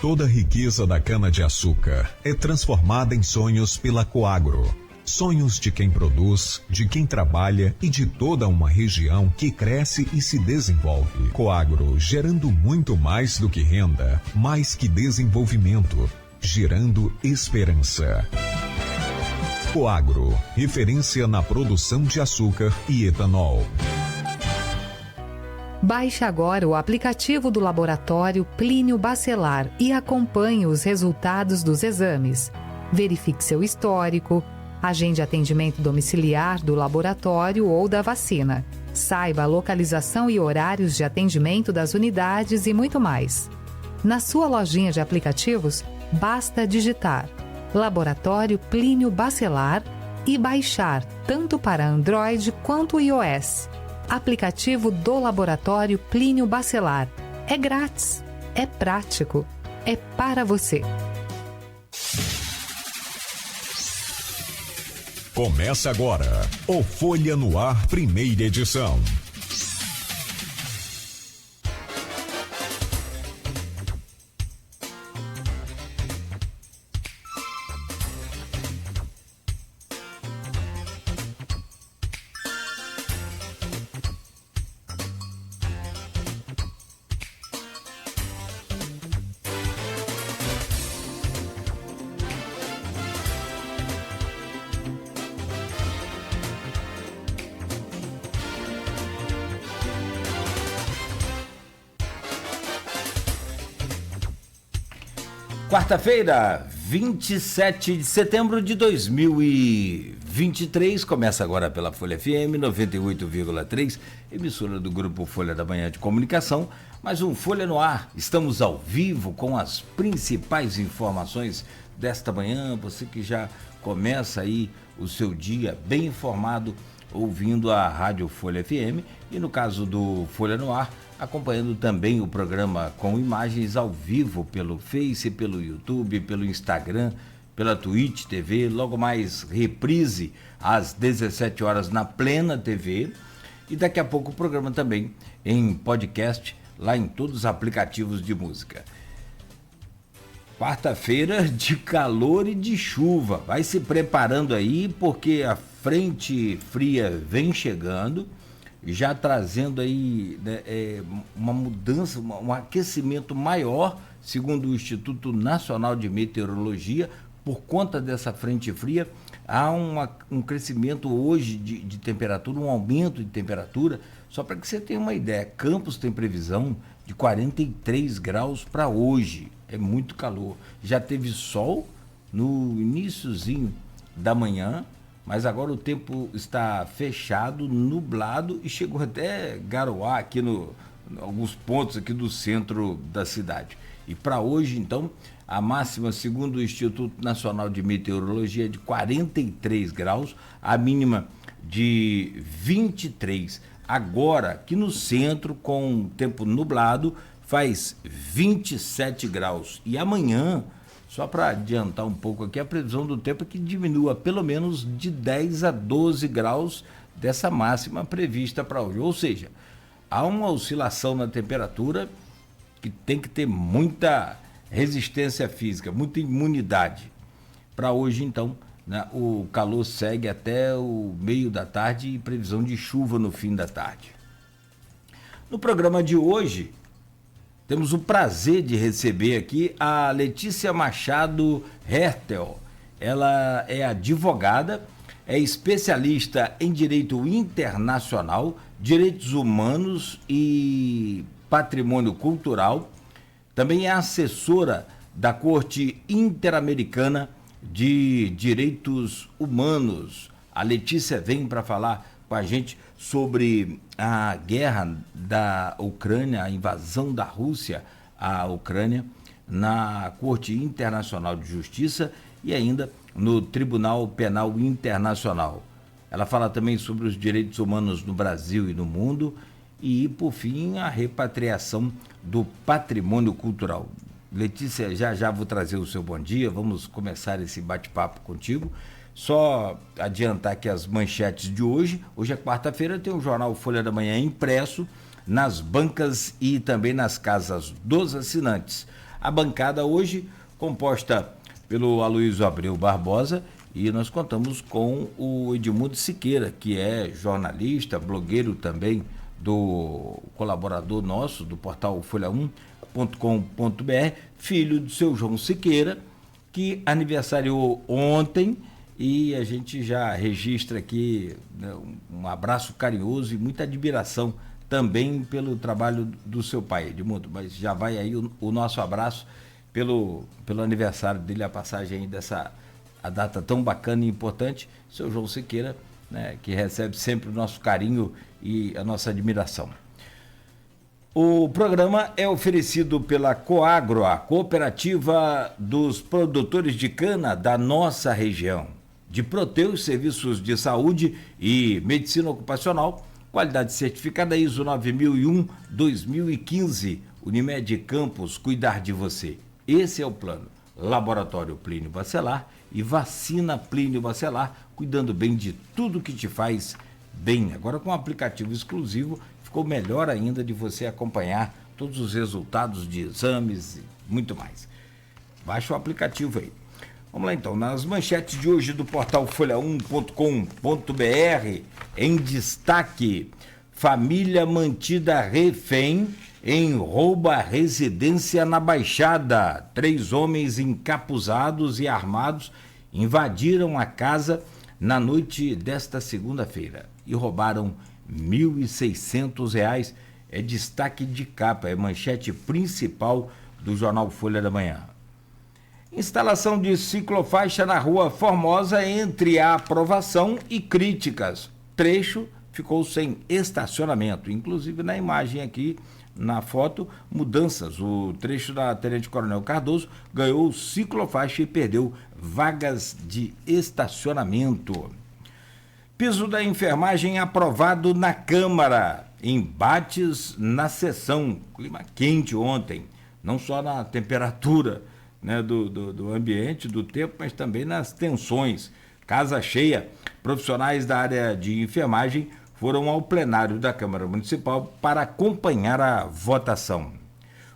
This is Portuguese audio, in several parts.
Toda a riqueza da cana-de-açúcar é transformada em sonhos pela Coagro. Sonhos de quem produz, de quem trabalha e de toda uma região que cresce e se desenvolve. Coagro, gerando muito mais do que renda, mais que desenvolvimento, gerando esperança. Coagro, referência na produção de açúcar e etanol. Baixe agora o aplicativo do Laboratório Plínio Bacelar e acompanhe os resultados dos exames. Verifique seu histórico, agende atendimento domiciliar do laboratório ou da vacina. Saiba a localização e horários de atendimento das unidades e muito mais. Na sua lojinha de aplicativos, basta digitar Laboratório Plínio Bacelar e baixar tanto para Android quanto iOS. Aplicativo do Laboratório Plínio Bacelar. É grátis, é prático, é para você. Começa agora o Folha no Ar, primeira edição. Quarta-feira, 27 de setembro de 2023, começa agora pela Folha FM 98,3, emissora do Grupo Folha da Manhã de Comunicação, mais um Folha no Ar. Estamos ao vivo com as principais informações desta manhã, você que já começa aí o seu dia bem informado, ouvindo a Rádio Folha FM e no caso do Folha no Ar, acompanhando também o programa com imagens ao vivo pelo Face, pelo YouTube, pelo Instagram, pela Twitch TV, logo mais reprise às 17 horas na Plena TV e daqui a pouco o programa também em podcast lá em todos os aplicativos de música. Quarta-feira de calor e de chuva, vai se preparando aí porque a frente fria vem chegando, já trazendo aí uma mudança, um aquecimento maior, segundo o Instituto Nacional de Meteorologia. Por conta dessa frente fria, há um crescimento hoje de temperatura, um aumento de temperatura. Só para que você tenha uma ideia, Campos tem previsão de 43 graus para hoje, é muito calor. Já teve sol no iniciozinho da manhã, mas agora o tempo está fechado, nublado e chegou até garoar aqui em alguns pontos aqui do centro da cidade. E para hoje, então, a máxima, segundo o Instituto Nacional de Meteorologia, é de 43 graus, a mínima de 23. Agora, aqui no centro, com tempo nublado, faz 27 graus. E amanhã, só para adiantar um pouco aqui, a previsão do tempo é que diminua pelo menos de 10 a 12 graus dessa máxima prevista para hoje. Ou seja, há uma oscilação na temperatura que tem que ter muita resistência física, muita imunidade. Para hoje, então, né, o calor segue até o meio da tarde e previsão de chuva no fim da tarde. No programa de hoje, temos o prazer de receber aqui a Letícia Machado Hertel. Ela é advogada, é especialista em direito internacional, direitos humanos e patrimônio cultural. Também é assessora da Corte Interamericana de Direitos Humanos. A Letícia vem para falar com a gente sobre a guerra da Ucrânia, a invasão da Rússia à Ucrânia, na Corte Internacional de Justiça e ainda no Tribunal Penal Internacional. Ela fala também sobre os direitos humanos no Brasil e no mundo e, por fim, a repatriação do patrimônio cultural. Letícia, já vou trazer o seu bom dia, vamos começar esse bate-papo contigo. Só adiantar aqui as manchetes de hoje. Hoje é quarta-feira, tem o jornal Folha da Manhã impresso nas bancas e também nas casas dos assinantes. A bancada hoje composta pelo Aloysio Abreu Barbosa, e nós contamos com o Edmundo Siqueira, que é jornalista, blogueiro também, colaborador nosso do portal folha1.com.br, filho do seu João Siqueira, que aniversariou ontem, e a gente já registra aqui, né, um abraço carinhoso e muita admiração também pelo trabalho do seu pai, Edmundo. Mas já vai aí o nosso abraço pelo aniversário dele, a passagem aí a data tão bacana e importante, seu João Siqueira, né, que recebe sempre o nosso carinho e a nossa admiração. O programa é oferecido pela Coagro, a cooperativa dos produtores de cana da nossa região. De Proteus, serviços de saúde e medicina ocupacional, qualidade certificada ISO 9001-2015, Unimed Campos, cuidar de você. Esse é o plano. Laboratório Plínio Bacelar e Vacina Plínio Bacelar, cuidando bem de tudo que te faz bem. Agora com um aplicativo exclusivo, ficou melhor ainda de você acompanhar todos os resultados de exames e muito mais. Baixa o aplicativo aí. Vamos lá então, nas manchetes de hoje do portal folha1.com.br, em destaque, família mantida refém em roubo à residência na Baixada. 3 homens encapuzados e armados invadiram a casa na noite desta segunda-feira e roubaram R$ 1.600. É destaque de capa, é manchete principal do jornal Folha da Manhã. Instalação de ciclofaixa na Rua Formosa entre a aprovação e críticas. Trecho ficou sem estacionamento, inclusive na imagem aqui, na foto, mudanças. O trecho da Tenente Coronel Cardoso ganhou ciclofaixa e perdeu vagas de estacionamento. Piso da enfermagem aprovado na Câmara. Embates na sessão. Clima quente ontem, não só na temperatura, né, do ambiente, do tempo, mas também nas tensões. Casa cheia. Profissionais da área de enfermagem foram ao plenário da Câmara Municipal para acompanhar a votação.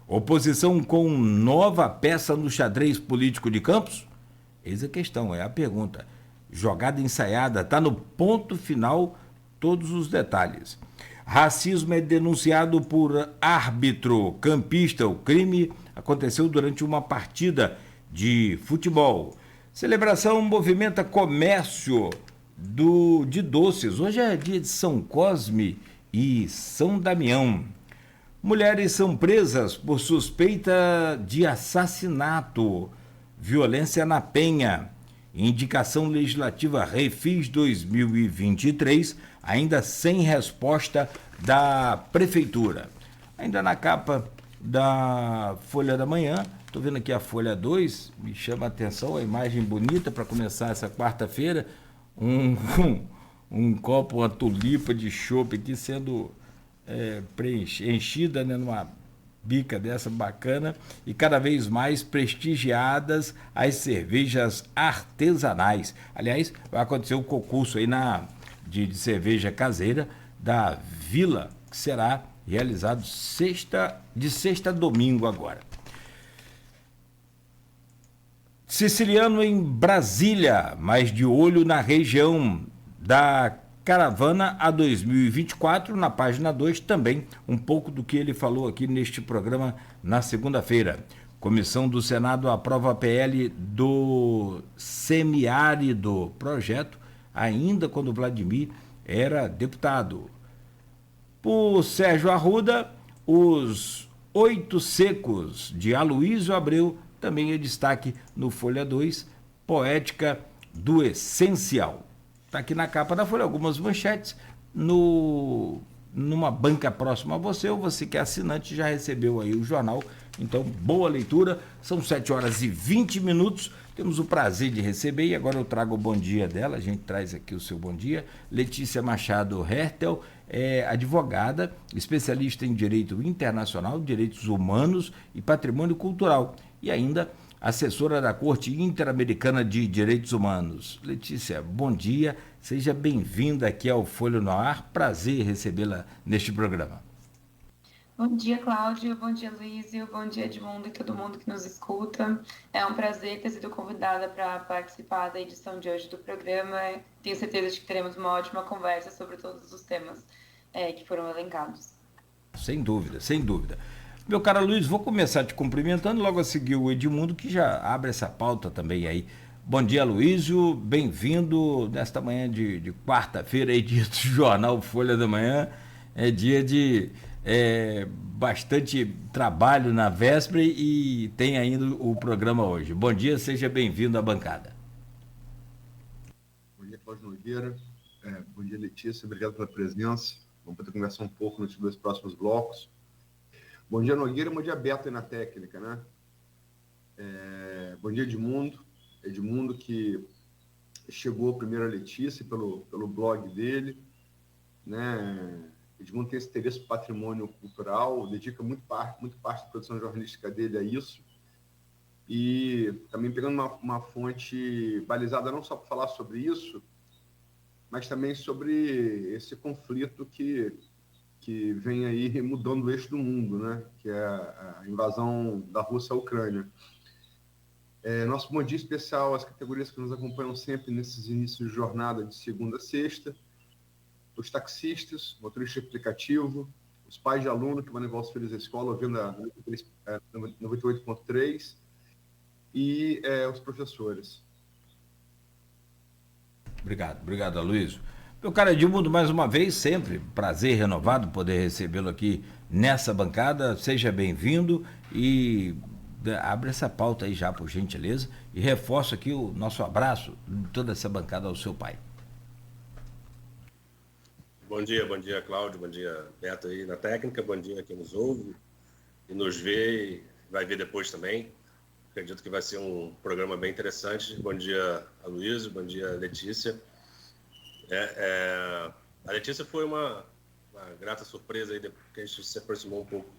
Oposição com nova peça no xadrez político de Campos? Eis a questão, é a pergunta. Jogada ensaiada, está no ponto final, todos os detalhes. Racismo é denunciado por árbitro campista. O crime aconteceu durante uma partida de futebol. Celebração movimenta comércio de doces. Hoje é dia de São Cosme e São Damião. Mulheres são presas por suspeita de assassinato. Violência na Penha. Indicação legislativa Refis 2023, ainda sem resposta da Prefeitura. Ainda na capa da Folha da Manhã, estou vendo aqui a Folha 2, me chama a atenção a imagem bonita para começar essa quarta-feira. Um copo, uma tulipa de chopp aqui sendo enchida, né, numa bica dessa bacana, e cada vez mais prestigiadas as cervejas artesanais. Aliás, vai acontecer um concurso aí de cerveja caseira da Vila, que será realizado de sexta a domingo agora. Siciliano em Brasília, mas de olho na região da Caravana a 2024, na página 2 também, um pouco do que ele falou aqui neste programa na segunda-feira. Comissão do Senado aprova a PL do semiárido projeto, ainda quando Vladimir era deputado. Por Sérgio Arruda, os 8 secos de Aloysio Abreu também é destaque no Folha 2, poética do essencial. Está aqui na capa da Folha algumas manchetes. Numa banca próxima a você, ou você que é assinante já recebeu aí o jornal. Então, boa leitura. São 7h20. Temos o prazer de receber, e agora eu trago o bom dia dela. A gente traz aqui o seu bom dia. Letícia Machado Hertel é advogada, especialista em direito internacional, direitos humanos e patrimônio cultural. E ainda assessora da Corte Interamericana de Direitos Humanos. Letícia, bom dia, seja bem-vinda aqui ao Folha no Ar, prazer recebê-la neste programa. Bom dia, Cláudio. Bom dia, Luísio. Bom dia, Edmundo e todo mundo que nos escuta. É um prazer ter sido convidada para participar da edição de hoje do programa. Tenho certeza de que teremos uma ótima conversa sobre todos os temas que foram elencados. Sem dúvida, sem dúvida. Meu caro Luiz, vou começar te cumprimentando, logo a seguir o Edmundo, que já abre essa pauta também aí. Bom dia, Luísio, bem-vindo nesta manhã de quarta-feira, aí, dia do Jornal Folha da Manhã. É dia de bastante trabalho na véspera e tem ainda o programa hoje. Bom dia, seja bem-vindo à bancada. Bom dia, Cláudio Nogueira. Bom dia, Letícia. Obrigado pela presença. Vamos poder conversar um pouco nos dois próximos blocos. Bom dia, Nogueira. Bom dia, Beto aí na técnica, né? Bom dia, Edmundo. Edmundo que chegou primeiro a Letícia pelo blog dele, né? Edmundo tem esse interesse por patrimônio cultural, dedica muito parte da produção jornalística dele a isso. E também pegando uma fonte balizada não só para falar sobre isso, mas também sobre esse conflito que vem aí mudando o eixo do mundo, né? Que é a invasão da Rússia à Ucrânia. Nosso bom dia especial às categorias que nos acompanham sempre nesses inícios de jornada de segunda a sexta, os taxistas, motorista de aplicativo, os pais de aluno que vão levar os filhos à escola ouvindo a 98.3 e os professores. Obrigado, Aloysio. Meu caro Edmundo, mais uma vez, sempre prazer renovado poder recebê-lo aqui nessa bancada. Seja bem-vindo e abre essa pauta aí já, por gentileza, e reforço aqui o nosso abraço de toda essa bancada ao seu pai. Bom dia, Cláudio, bom dia, Beto aí na técnica, bom dia a quem nos ouve e nos vê e vai ver depois também. Acredito que vai ser um programa bem interessante. Bom dia, Aloysio, bom dia, Letícia. A Letícia foi uma grata surpresa aí, depois que a gente se aproximou um pouco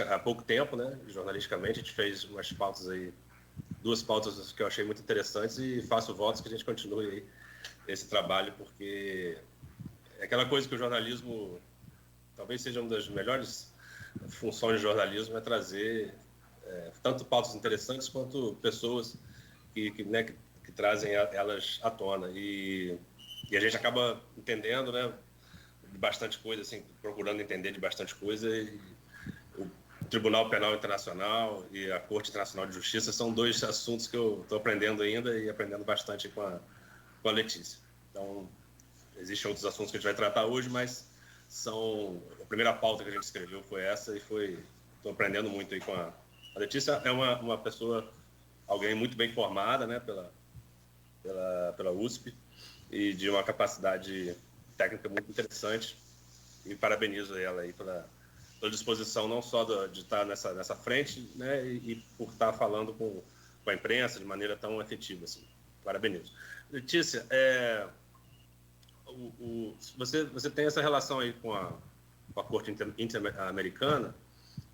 há pouco tempo, né? Jornalisticamente, a gente fez umas pautas aí, 2 pautas que eu achei muito interessantes e faço votos que a gente continue aí esse trabalho, porque é aquela coisa que o jornalismo talvez seja uma das melhores funções do jornalismo, é trazer tanto pautas interessantes quanto pessoas que trazem elas à tona. E a gente acaba entendendo, né, de bastante coisa, assim, procurando entender de bastante coisa. E o Tribunal Penal Internacional e a Corte Internacional de Justiça são 2 assuntos que eu estou aprendendo ainda e aprendendo bastante com a Letícia. Então, existem outros assuntos que a gente vai tratar hoje, mas a primeira pauta que a gente escreveu foi essa e estou aprendendo muito aí com a Letícia. É uma pessoa, alguém muito bem formada, né, pela USP e de uma capacidade técnica muito interessante, e parabenizo ela aí pela disposição não só de estar nessa frente, né, e por estar falando com a imprensa de maneira tão efetiva, assim. Parabenizo. Letícia, você tem essa relação aí com a Corte Interamericana,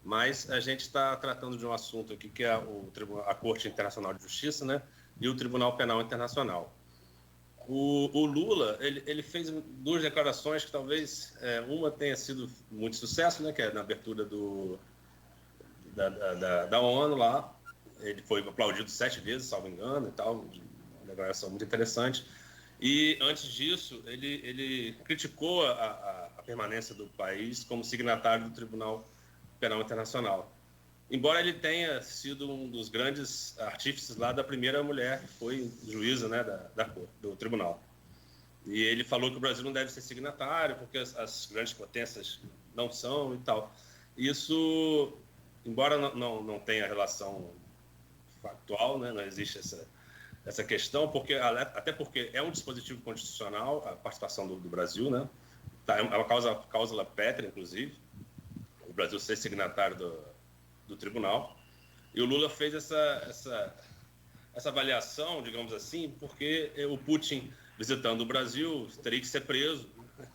mas a gente está tratando de um assunto aqui que é a Corte Internacional de Justiça, né, e o Tribunal Penal Internacional. O Lula, ele fez 2 declarações que talvez uma tenha sido muito sucesso, né, que é na abertura da ONU lá. Ele foi aplaudido 7 vezes, salvo engano, e tal, uma declaração muito interessante. E antes disso, ele criticou a permanência do país como signatário do Tribunal Penal Internacional. Embora ele tenha sido um dos grandes artífices lá da primeira mulher que foi juíza, né, do tribunal. E ele falou que o Brasil não deve ser signatário porque as grandes potências não são e tal. Isso, embora não tenha relação factual, né, não existe essa questão, até porque é um dispositivo constitucional a participação do Brasil, né? É uma cláusula pétrea, inclusive, o Brasil ser signatário do tribunal. E o Lula fez essa avaliação, digamos assim, porque o Putin, visitando o Brasil, teria que ser preso,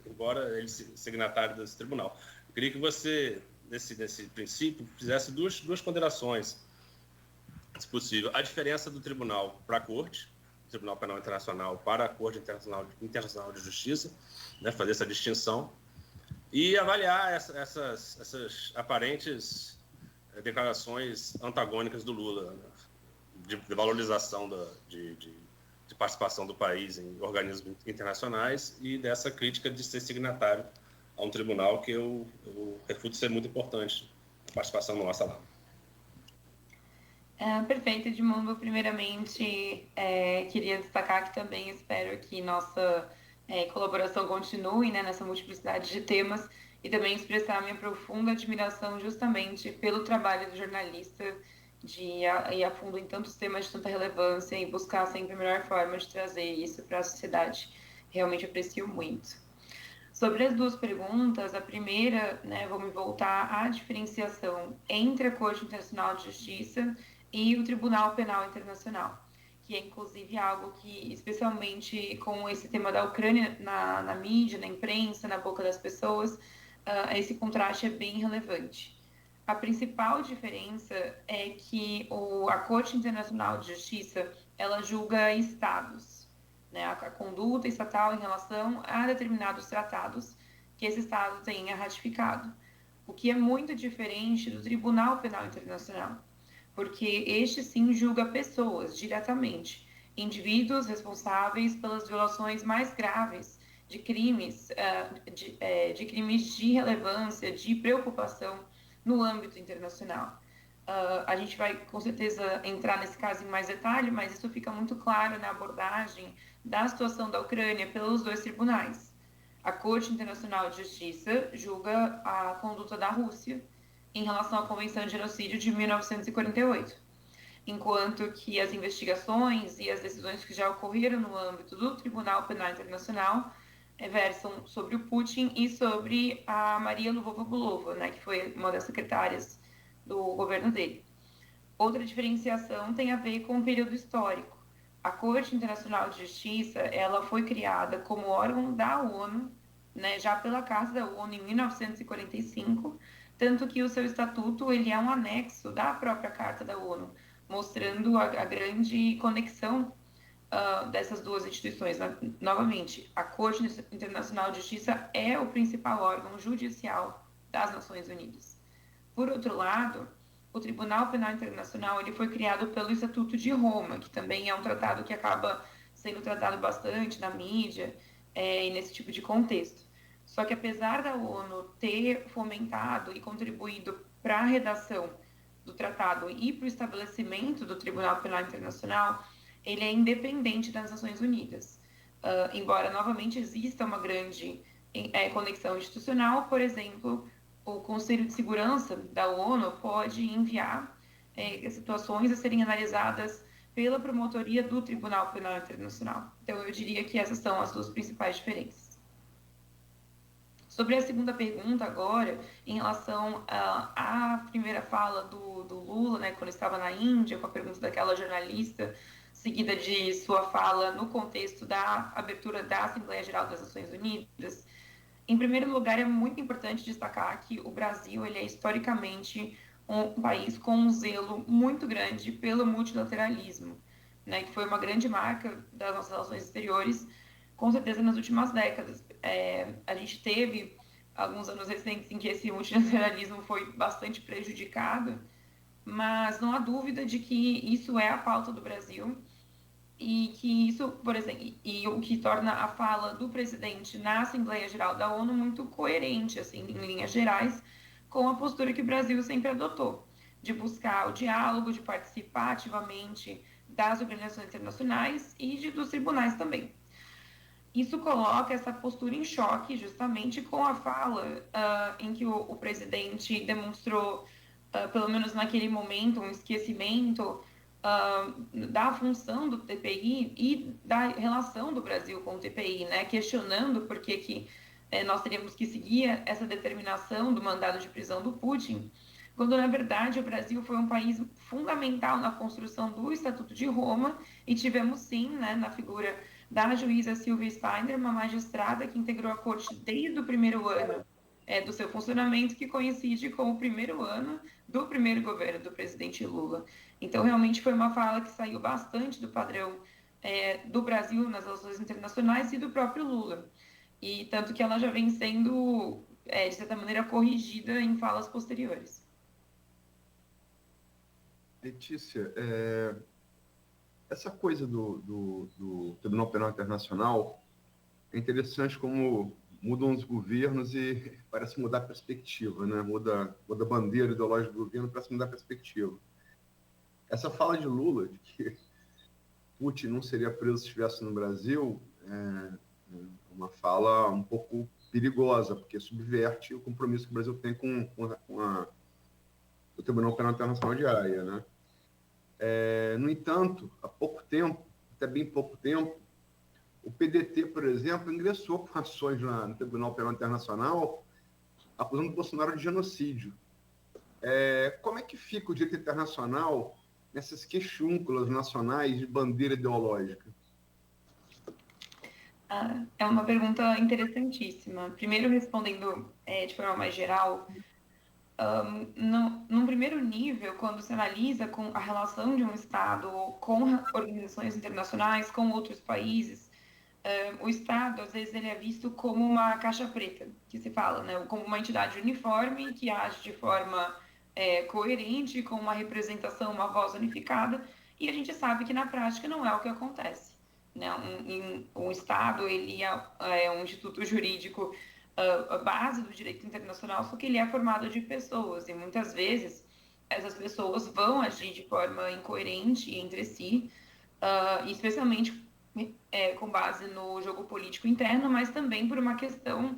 embora ele seja signatário desse tribunal. Eu queria que você, nesse princípio, fizesse duas ponderações, se possível. A diferença do tribunal para a Corte, do Tribunal Penal Internacional para a Corte Internacional de Justiça, né, fazer essa distinção. e avaliar essas aparentes declarações antagônicas do Lula, né? de valorização de participação do país em organismos internacionais e dessa crítica de ser signatário a um tribunal que eu refuto ser muito importante a participação nossa lá. Perfeito, Edmundo. Primeiramente, queria destacar que também espero que nossa colaboração continue, né, nessa multiplicidade de temas, e também expressar minha profunda admiração justamente pelo trabalho do jornalista de ir a fundo em tantos temas de tanta relevância e buscar sempre a melhor forma de trazer isso para a sociedade. Realmente aprecio muito. Sobre as duas perguntas, a primeira, né, vou me voltar à diferenciação entre a Corte Internacional de Justiça e o Tribunal Penal Internacional, que é inclusive algo que, especialmente com esse tema da Ucrânia na mídia, na imprensa, na boca das pessoas, esse contraste é bem relevante. A principal diferença é que a Corte Internacional de Justiça, ela julga estados, né, a conduta estatal em relação a determinados tratados que esse estado tenha ratificado, o que é muito diferente do Tribunal Penal Internacional, porque este sim julga pessoas diretamente, indivíduos responsáveis pelas violações mais graves de crimes, de crimes de relevância, de preocupação no âmbito internacional. A gente vai, com certeza, entrar nesse caso em mais detalhe, mas isso fica muito claro na abordagem da situação da Ucrânia pelos dois tribunais. A Corte Internacional de Justiça julga a conduta da Rússia em relação à Convenção de Genocídio de 1948, enquanto que as investigações e as decisões que já ocorreram no âmbito do Tribunal Penal Internacional versam sobre o Putin e sobre a Maria Lvova-Belova, né, que foi uma das secretárias do governo dele. Outra diferenciação tem a ver com o período histórico. A Corte Internacional de Justiça, ela foi criada como órgão da ONU, né, já pela Carta da ONU em 1945, tanto que o seu estatuto ele é um anexo da própria Carta da ONU, mostrando a grande conexão dessas duas instituições. Novamente, a Corte Internacional de Justiça é o principal órgão judicial das Nações Unidas. Por outro lado, o Tribunal Penal Internacional ele foi criado pelo Estatuto de Roma, que também é um tratado que acaba sendo tratado bastante na mídia e nesse tipo de contexto. Só que apesar da ONU ter fomentado e contribuído para a redação do tratado e para o estabelecimento do Tribunal Penal Internacional, ele é independente das Nações Unidas. Embora, novamente, exista uma grande conexão institucional, por exemplo, o Conselho de Segurança da ONU pode enviar situações a serem analisadas pela promotoria do Tribunal Penal Internacional. Então, eu diria que essas são as duas principais diferenças. Sobre a segunda pergunta agora, em relação à primeira fala do Lula, né, quando estava na Índia, com a pergunta daquela jornalista, seguida de sua fala no contexto da abertura da Assembleia Geral das Nações Unidas, em primeiro lugar, é muito importante destacar que o Brasil ele é historicamente um país com um zelo muito grande pelo multilateralismo, né, que foi uma grande marca das nossas relações exteriores, com certeza nas últimas décadas. A gente teve alguns anos recentes em que esse multilateralismo foi bastante prejudicado, mas não há dúvida de que isso é a pauta do Brasil e que isso, por exemplo, e o que torna a fala do presidente na Assembleia Geral da ONU muito coerente, assim, em linhas gerais, com a postura que o Brasil sempre adotou, de buscar o diálogo, de participar ativamente das organizações internacionais e dos tribunais também. Isso coloca essa postura em choque justamente com a fala em que o presidente demonstrou, pelo menos naquele momento, um esquecimento da função do TPI e da relação do Brasil com o TPI, né? Questionando por que nós teríamos que seguir essa determinação do mandado de prisão do Putin, quando, na verdade, o Brasil foi um país fundamental na construção do Estatuto de Roma e tivemos, sim, né, na figura da juíza Silvia Steiner, uma magistrada que integrou a corte desde o primeiro ano do seu funcionamento, que coincide com o primeiro ano do primeiro governo do presidente Lula. Então, realmente foi uma fala que saiu bastante do padrão do Brasil nas relações internacionais e do próprio Lula. E tanto que ela já vem sendo de certa maneira, corrigida em falas posteriores. Letícia, essa coisa do Tribunal Penal Internacional é interessante como mudam os governos e parece mudar a perspectiva, né? Muda a bandeira ideológica do governo, parece mudar a perspectiva. Essa fala de Lula, de que Putin não seria preso se estivesse no Brasil, é uma fala um pouco perigosa, porque subverte o compromisso que o Brasil tem com o Tribunal Penal Internacional de Haia, né? No entanto, há pouco tempo, até bem pouco tempo, o PDT, por exemplo, ingressou com ações no Tribunal Penal Internacional acusando o Bolsonaro de genocídio. Como é que fica o direito internacional nessas queixúnculas nacionais de bandeira ideológica? É uma pergunta interessantíssima. Primeiro, respondendo de forma mais geral, num primeiro nível, quando se analisa com a relação de um Estado com organizações internacionais, com outros países, o Estado, às vezes, ele é visto como uma caixa preta, que se fala, né? Como uma entidade uniforme que age de forma coerente, com uma representação, uma voz unificada, e a gente sabe que na prática não é o que acontece, né? Um Estado, ele é um instituto jurídico, a base do direito internacional, só que ele é formado de pessoas, e muitas vezes essas pessoas vão agir de forma incoerente entre si, especialmente com base no jogo político interno, mas também por uma questão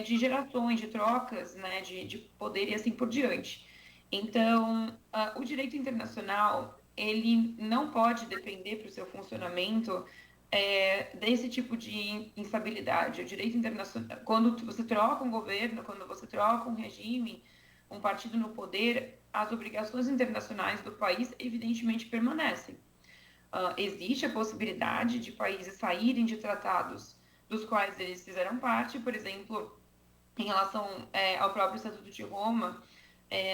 de gerações, de trocas, né, de poder e assim por diante. Então, o direito internacional, ele não pode depender para o seu funcionamento desse tipo de instabilidade. O direito internacional, quando você troca um governo, quando você troca um regime, um partido no poder, as obrigações internacionais do país evidentemente permanecem. Existe a possibilidade de países saírem de tratados dos quais eles fizeram parte, por exemplo, em relação ao próprio Estatuto de Roma,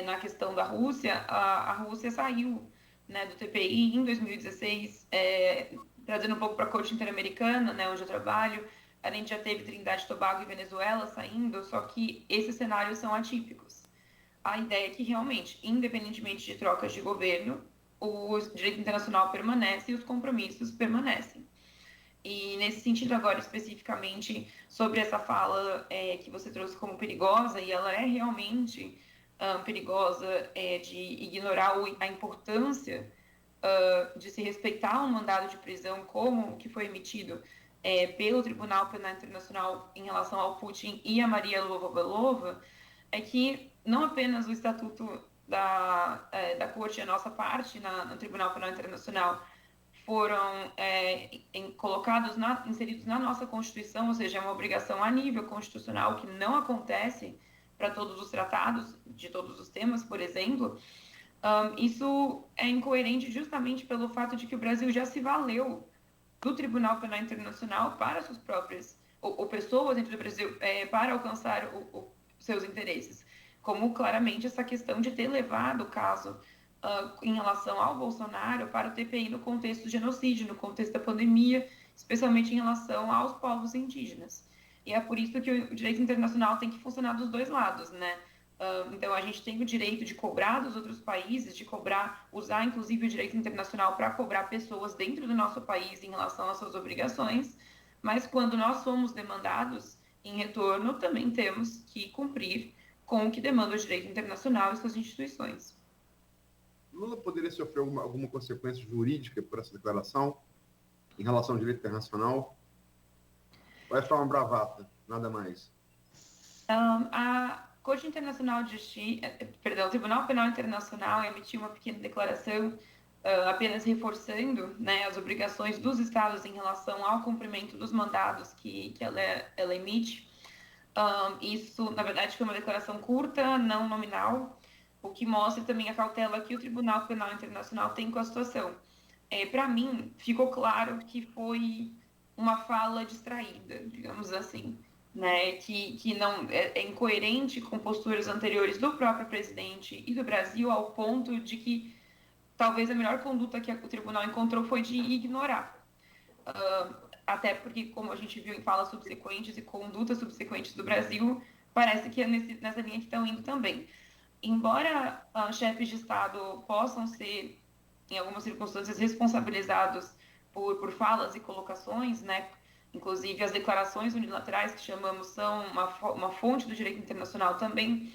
na questão da Rússia, a Rússia saiu, né, do TPI em 2016, trazendo um pouco para a Corte Interamericana, né, onde eu trabalho. A gente já teve Trindade e Tobago e Venezuela saindo, só que esses cenários são atípicos. A ideia é que realmente, independentemente de trocas de governo, o direito internacional permanece e os compromissos permanecem. E nesse sentido agora, especificamente, sobre essa fala que você trouxe como perigosa, e ela é realmente perigosa, de ignorar a importância de se respeitar um mandado de prisão como o que foi emitido pelo Tribunal Penal Internacional em relação ao Putin e a Maria Lvova-Belova, é que não apenas o Estatuto da Corte, a nossa parte no Tribunal Penal Internacional, foram colocados, inseridos na nossa Constituição, ou seja, é uma obrigação a nível constitucional que não acontece para todos os tratados de todos os temas, por exemplo. Isso é incoerente justamente pelo fato de que o Brasil já se valeu do Tribunal Penal Internacional para suas próprias, ou pessoas dentro do Brasil, para alcançar seus interesses, como claramente essa questão de ter levado o caso em relação ao Bolsonaro para o TPI no contexto do genocídio, no contexto da pandemia, especialmente em relação aos povos indígenas. E é por isso que o direito internacional tem que funcionar dos dois lados, né? Então, a gente tem o direito de cobrar dos outros países, de usar inclusive o direito internacional para cobrar pessoas dentro do nosso país em relação às suas obrigações, mas quando nós somos demandados em retorno, também temos que cumprir com o que demanda o direito internacional e suas instituições. Lula poderia sofrer alguma consequência jurídica por essa declaração em relação ao direito internacional? Ou é só uma bravata, nada mais? A Corte Internacional de Justiça, o Tribunal Penal Internacional emitiu uma pequena declaração apenas reforçando, né, as obrigações dos Estados em relação ao cumprimento dos mandados que ela emite. Isso, na verdade, foi uma declaração curta, não nominal, o que mostra também a cautela que o Tribunal Penal Internacional tem com a situação. Para mim, ficou claro que foi uma fala distraída, digamos assim, né, que não é incoerente com posturas anteriores do próprio presidente e do Brasil, ao ponto de que talvez a melhor conduta que o tribunal encontrou foi de ignorar. Até porque, como a gente viu em falas subsequentes e condutas subsequentes do Brasil, parece que é nessa linha que estão indo também. Embora chefes de Estado possam ser, em algumas circunstâncias, responsabilizados por falas e colocações, né? Inclusive as declarações unilaterais que chamamos são uma fonte do direito internacional também.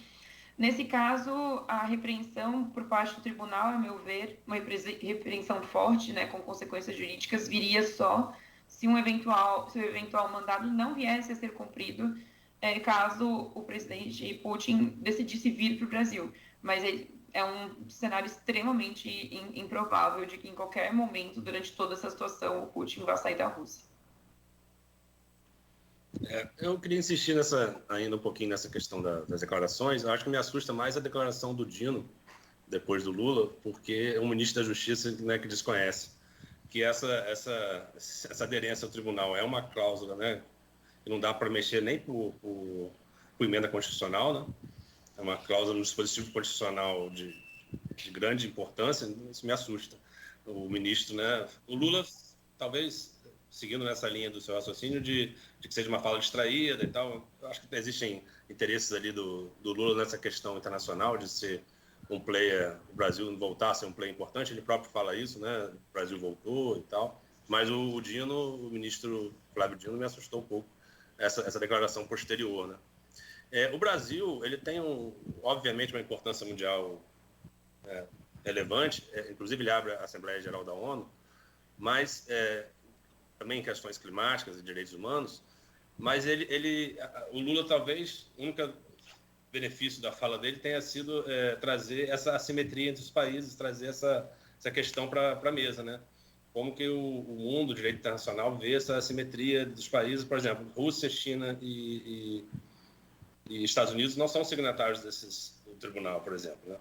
Nesse caso, a repreensão por parte do tribunal, a meu ver, uma repreensão forte, né, com consequências jurídicas, viria só se o eventual mandado não viesse a ser cumprido, caso o presidente Putin decidisse vir para o Brasil. Mas é um cenário extremamente improvável de que em qualquer momento, durante toda essa situação, o Putin vá sair da Rússia. Eu queria insistir ainda um pouquinho nessa questão das declarações. Eu acho que me assusta mais a declaração do Dino, depois do Lula, porque é um ministro da Justiça, né, que desconhece que essa aderência ao tribunal é uma cláusula, né, que não dá para mexer nem por emenda constitucional, né? É uma cláusula no dispositivo constitucional de grande importância. Isso me assusta. O ministro, né, o Lula, talvez seguindo nessa linha do seu raciocínio de que seja uma fala distraída e tal, eu acho que existem interesses ali do Lula nessa questão internacional de ser um player, o Brasil voltar a ser um player importante. Ele próprio fala isso, né? O Brasil voltou e tal. Mas o Dino, o ministro Flávio Dino, me assustou um pouco essa declaração posterior, né? O Brasil, ele tem obviamente uma importância mundial relevante, inclusive ele abre a Assembleia Geral da ONU, mas também em questões climáticas e direitos humanos, mas o Lula talvez, o único benefício da fala dele tenha sido trazer essa assimetria entre os países, trazer essa questão para a mesa, né? Como que o mundo, o direito internacional, vê essa assimetria dos países. Por exemplo, Rússia, China e Estados Unidos não são signatários do tribunal, por exemplo, né?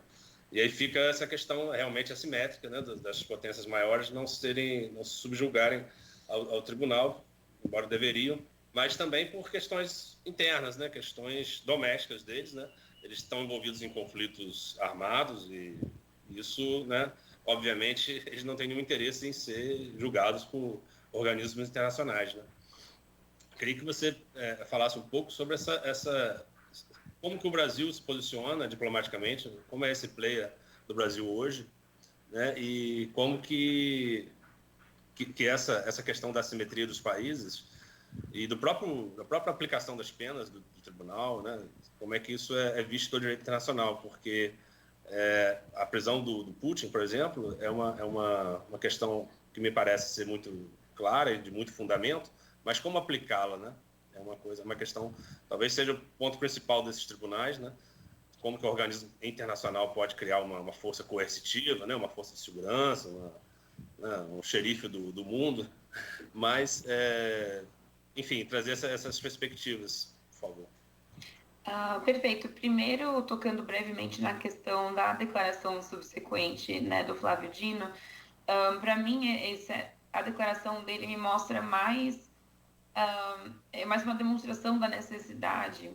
E aí fica essa questão realmente assimétrica, né, das potências maiores não se subjugarem ao tribunal, embora deveriam, mas também por questões internas, né, questões domésticas deles, né? Eles estão envolvidos em conflitos armados e isso, né, obviamente, eles não têm nenhum interesse em ser julgados por organismos internacionais, né? Queria que você falasse um pouco sobre como que o Brasil se posiciona diplomaticamente, como é esse player do Brasil hoje, né? E como que essa questão da assimetria dos países e da própria aplicação das penas do tribunal, né? Como é que isso é visto pelo direito internacional, porque a prisão do Putin, por exemplo, é uma questão que me parece ser muito clara e de muito fundamento, mas como aplicá-la, né? É uma questão, talvez seja o ponto principal desses tribunais, né? Como que o organismo internacional pode criar uma força coercitiva, né? Uma força de segurança, um xerife do mundo, mas, enfim, trazer essas perspectivas, por favor. Perfeito. Primeiro, tocando brevemente na questão da declaração subsequente, né, do Flávio Dino, para mim, a declaração dele me mostra mais uma demonstração da necessidade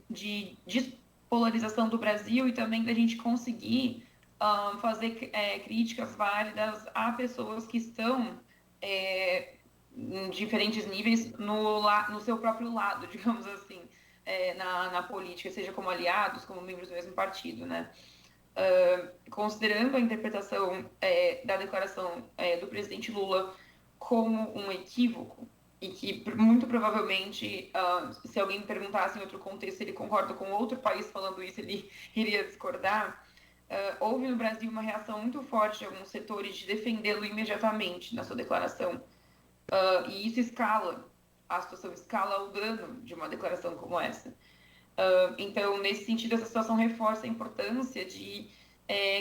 de despolarização do Brasil e também da gente conseguir fazer críticas válidas a pessoas que estão em diferentes níveis no seu próprio lado, digamos assim, na política, seja como aliados, como membros do mesmo partido, né? Considerando a interpretação da declaração do presidente Lula como um equívoco, e que muito provavelmente, se alguém perguntasse em outro contexto, ele concorda com outro país falando isso, ele iria discordar. Houve no Brasil uma reação muito forte de alguns setores de defendê-lo imediatamente na sua declaração. E isso a situação escala o dano de uma declaração como essa. Então, nesse sentido, essa situação reforça a importância de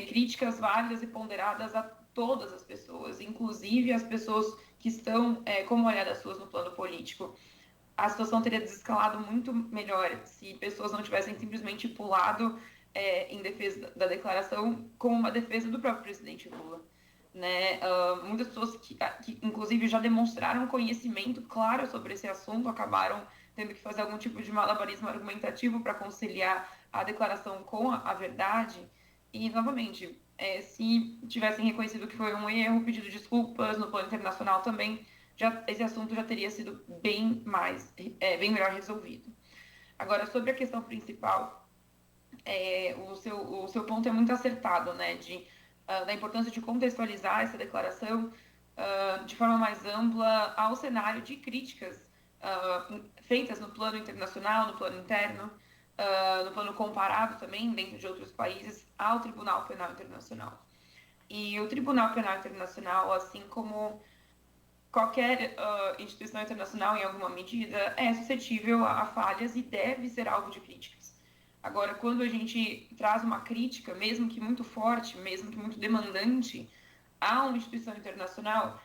críticas válidas e ponderadas a todas as pessoas, inclusive as pessoas que estão como aliadas suas no plano político. A situação teria desescalado muito melhor se pessoas não tivessem simplesmente pulado em defesa da declaração como uma defesa do próprio presidente Lula, né? Muitas pessoas que inclusive já demonstraram conhecimento claro sobre esse assunto acabaram tendo que fazer algum tipo de malabarismo argumentativo para conciliar a declaração com a verdade. E, novamente, se tivessem reconhecido que foi um erro, pedido desculpas no plano internacional também, esse assunto já teria sido bem melhor resolvido. Agora, sobre a questão principal, o seu ponto é muito acertado, né, da importância de contextualizar essa declaração de forma mais ampla ao cenário de críticas feitas no plano internacional, no plano interno, no plano comparado também, dentro de outros países, ao Tribunal Penal Internacional. E o Tribunal Penal Internacional, assim como qualquer instituição internacional, em alguma medida, é suscetível a falhas e deve ser alvo de críticas. Agora, quando a gente traz uma crítica, mesmo que muito forte, mesmo que muito demandante, a uma instituição internacional,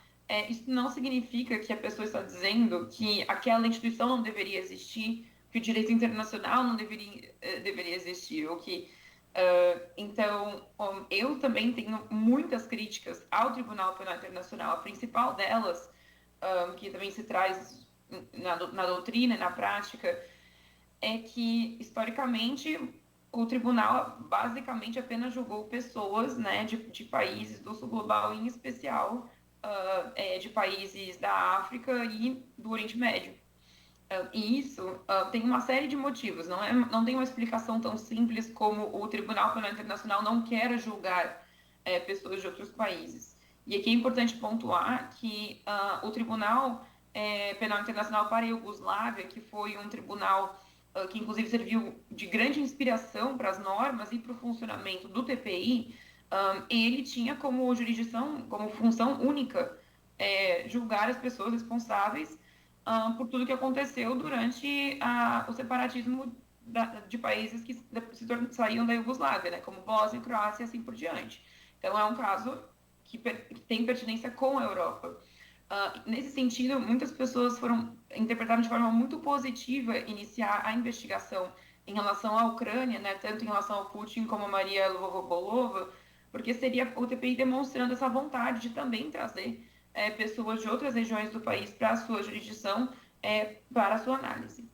isso não significa que a pessoa está dizendo que aquela instituição não deveria existir, que o direito internacional não deveria existir, ou que... então, eu também tenho muitas críticas ao Tribunal Penal Internacional. A principal delas, que também se traz na doutrina e na prática, é que, historicamente, o tribunal basicamente apenas julgou pessoas, né, de países do sul global, em especial de países da África e do Oriente Médio. E isso tem uma série de motivos, não tem uma explicação tão simples como o Tribunal Penal Internacional não quer julgar pessoas de outros países. E aqui é importante pontuar que o Tribunal Penal Internacional para a Iugoslávia, que foi um tribunal que inclusive serviu de grande inspiração para as normas e para o funcionamento do TPI, ele tinha como jurisdição, como função única, julgar as pessoas responsáveis por tudo que aconteceu durante o separatismo de países que saíam da Iugoslávia, né, como Bósnia, Croácia e assim por diante. Então, é um caso que tem pertinência com a Europa. Nesse sentido, muitas pessoas interpretaram de forma muito positiva iniciar a investigação em relação à Ucrânia, né, tanto em relação ao Putin como a Maria Lvova-Bolova, porque seria o TPI demonstrando essa vontade de também trazer pessoas de outras regiões do país para a sua jurisdição, para a sua análise.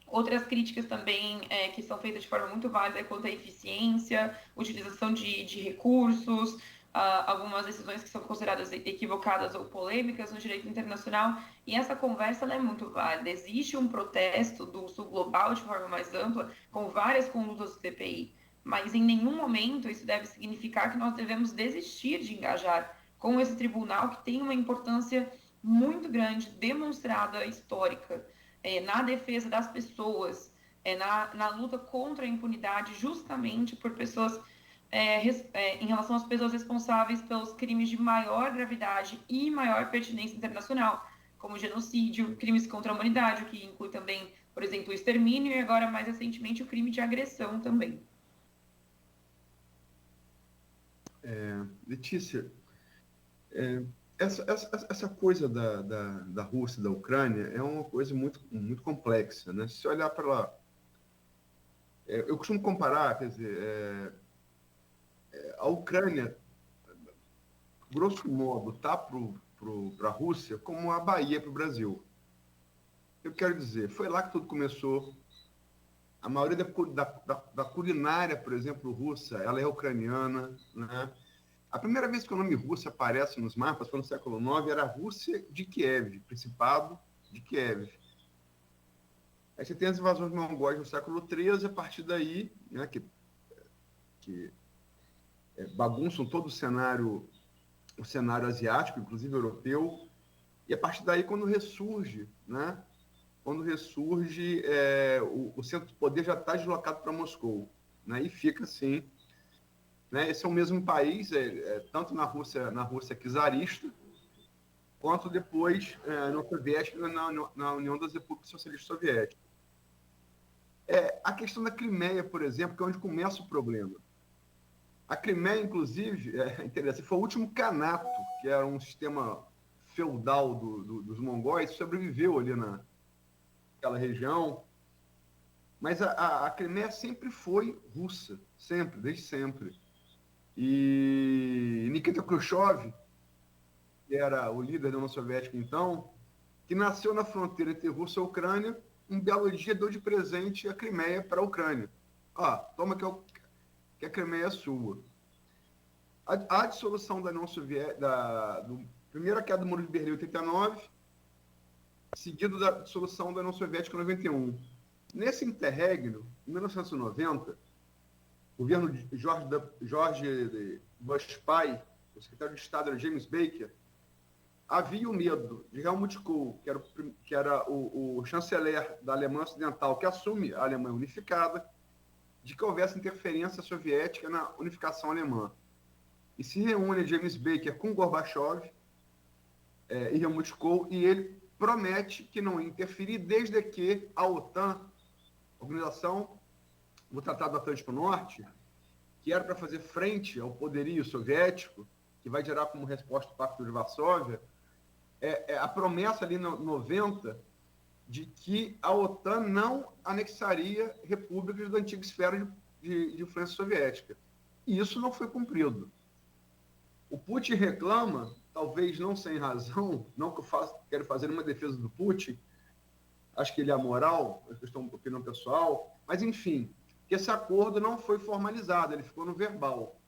Outras críticas também que são feitas de forma muito válida quanto à eficiência, utilização de recursos, algumas decisões que são consideradas equivocadas ou polêmicas no direito internacional, e essa conversa é muito válida. Existe um protesto do sul global de forma mais ampla, com várias condutas do TPI, mas em nenhum momento isso deve significar que nós devemos desistir de engajar com esse tribunal que tem uma importância muito grande, demonstrada, histórica, na defesa das pessoas, na luta contra a impunidade, justamente por pessoas, em relação às pessoas responsáveis pelos crimes de maior gravidade e maior pertinência internacional, como genocídio, crimes contra a humanidade, o que inclui também, por exemplo, o extermínio e agora, mais recentemente, o crime de agressão também. Letícia, essa coisa da Rússia e da Ucrânia é uma coisa muito, muito complexa, né? Se você olhar para lá, eu costumo comparar, quer dizer, a Ucrânia, grosso modo, está para a Rússia como a Bahia para o Brasil. Eu quero dizer, foi lá que tudo começou. A maioria da culinária, por exemplo, russa, ela é ucraniana, né? A primeira vez que o nome Rússia aparece nos mapas foi no século IX, era a Rússia de Kiev, Principado de Kiev. Aí você tem as invasões mongóis no século XIII, a partir daí, né, que bagunçam todo o cenário asiático, inclusive europeu, e a partir daí, quando ressurge, né, o centro de poder já está deslocado para Moscou, né, e fica assim. Né? Esse é o mesmo país, tanto na Rússia czarista, quanto depois na União Soviética, na União das Repúblicas Socialistas Soviéticas. A questão da Crimeia, por exemplo, que é onde começa o problema. A Crimeia, inclusive, é interessante, foi o último canato, que era um sistema feudal dos mongóis, sobreviveu ali naquela região. Mas a Crimeia sempre foi russa, sempre, desde sempre. E Nikita Khrushchev, que era o líder da União Soviética então, que nasceu na fronteira entre Rússia e Ucrânia, um belo dia deu de presente a Crimeia para a Ucrânia. Toma que a Crimeia é sua. A dissolução da União Soviética, primeira queda do Muro de Berlim em 89, seguido da dissolução da União Soviética em 91. Nesse interregno, em 1990, o governo de George Bush pai, o secretário de Estado era James Baker, havia o medo de Helmut Kohl, que era o chanceler da Alemanha Ocidental, que assume a Alemanha unificada, de que houvesse interferência soviética na unificação alemã. E se reúne James Baker com Gorbachev e Helmut Kohl, e ele promete que não ia interferir desde que a OTAN, Organização do Tratado do Atlântico Norte, que era para fazer frente ao poderio soviético, que vai gerar como resposta o Pacto de Varsóvia, a promessa ali no 90 de que a OTAN não anexaria repúblicas da antiga esfera de influência soviética. E isso não foi cumprido. O Putin reclama, talvez não sem razão, não que eu quero fazer uma defesa do Putin, acho que ele é amoral, é questão de opinião pessoal, mas enfim, que esse acordo não foi formalizado, ele ficou no verbal.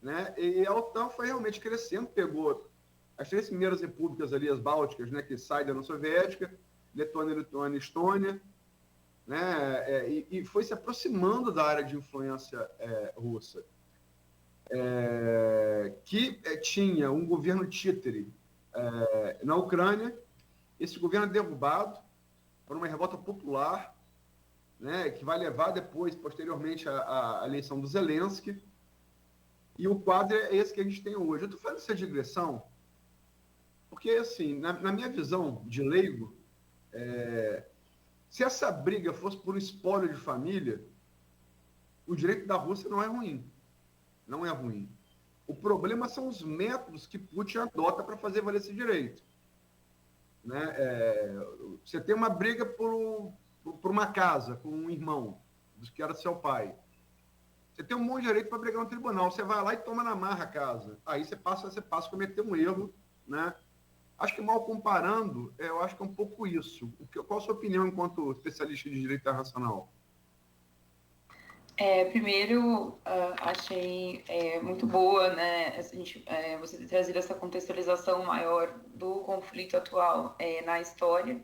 Né? E a OTAN foi realmente crescendo, pegou as 3 primeiras repúblicas ali, as bálticas, né, que saem da União Soviética, Letônia, Lituânia e Estônia, né, e foi se aproximando da área de influência russa, que tinha um governo títere na Ucrânia. Esse governo é derrubado por uma revolta popular, né, que vai levar depois, posteriormente, à eleição do Zelensky, e o quadro é esse que a gente tem hoje. Eu estou fazendo essa digressão porque, assim, na minha visão de leigo, se essa briga fosse por um espólio de família, o direito da Rússia não é ruim. Não é ruim. O problema são os métodos que Putin adota para fazer valer esse direito. Né? Você tem uma briga por uma casa com um irmão, que era seu pai. Você tem um monte de direito para brigar no tribunal. Você vai lá e toma na marra a casa. Aí você passa a cometer um erro, né? Acho que, mal comparando, eu acho que é um pouco isso. Qual a sua opinião enquanto especialista de direito internacional? Primeiro, achei muito boa, né, você ter trazido essa contextualização maior do conflito atual na história.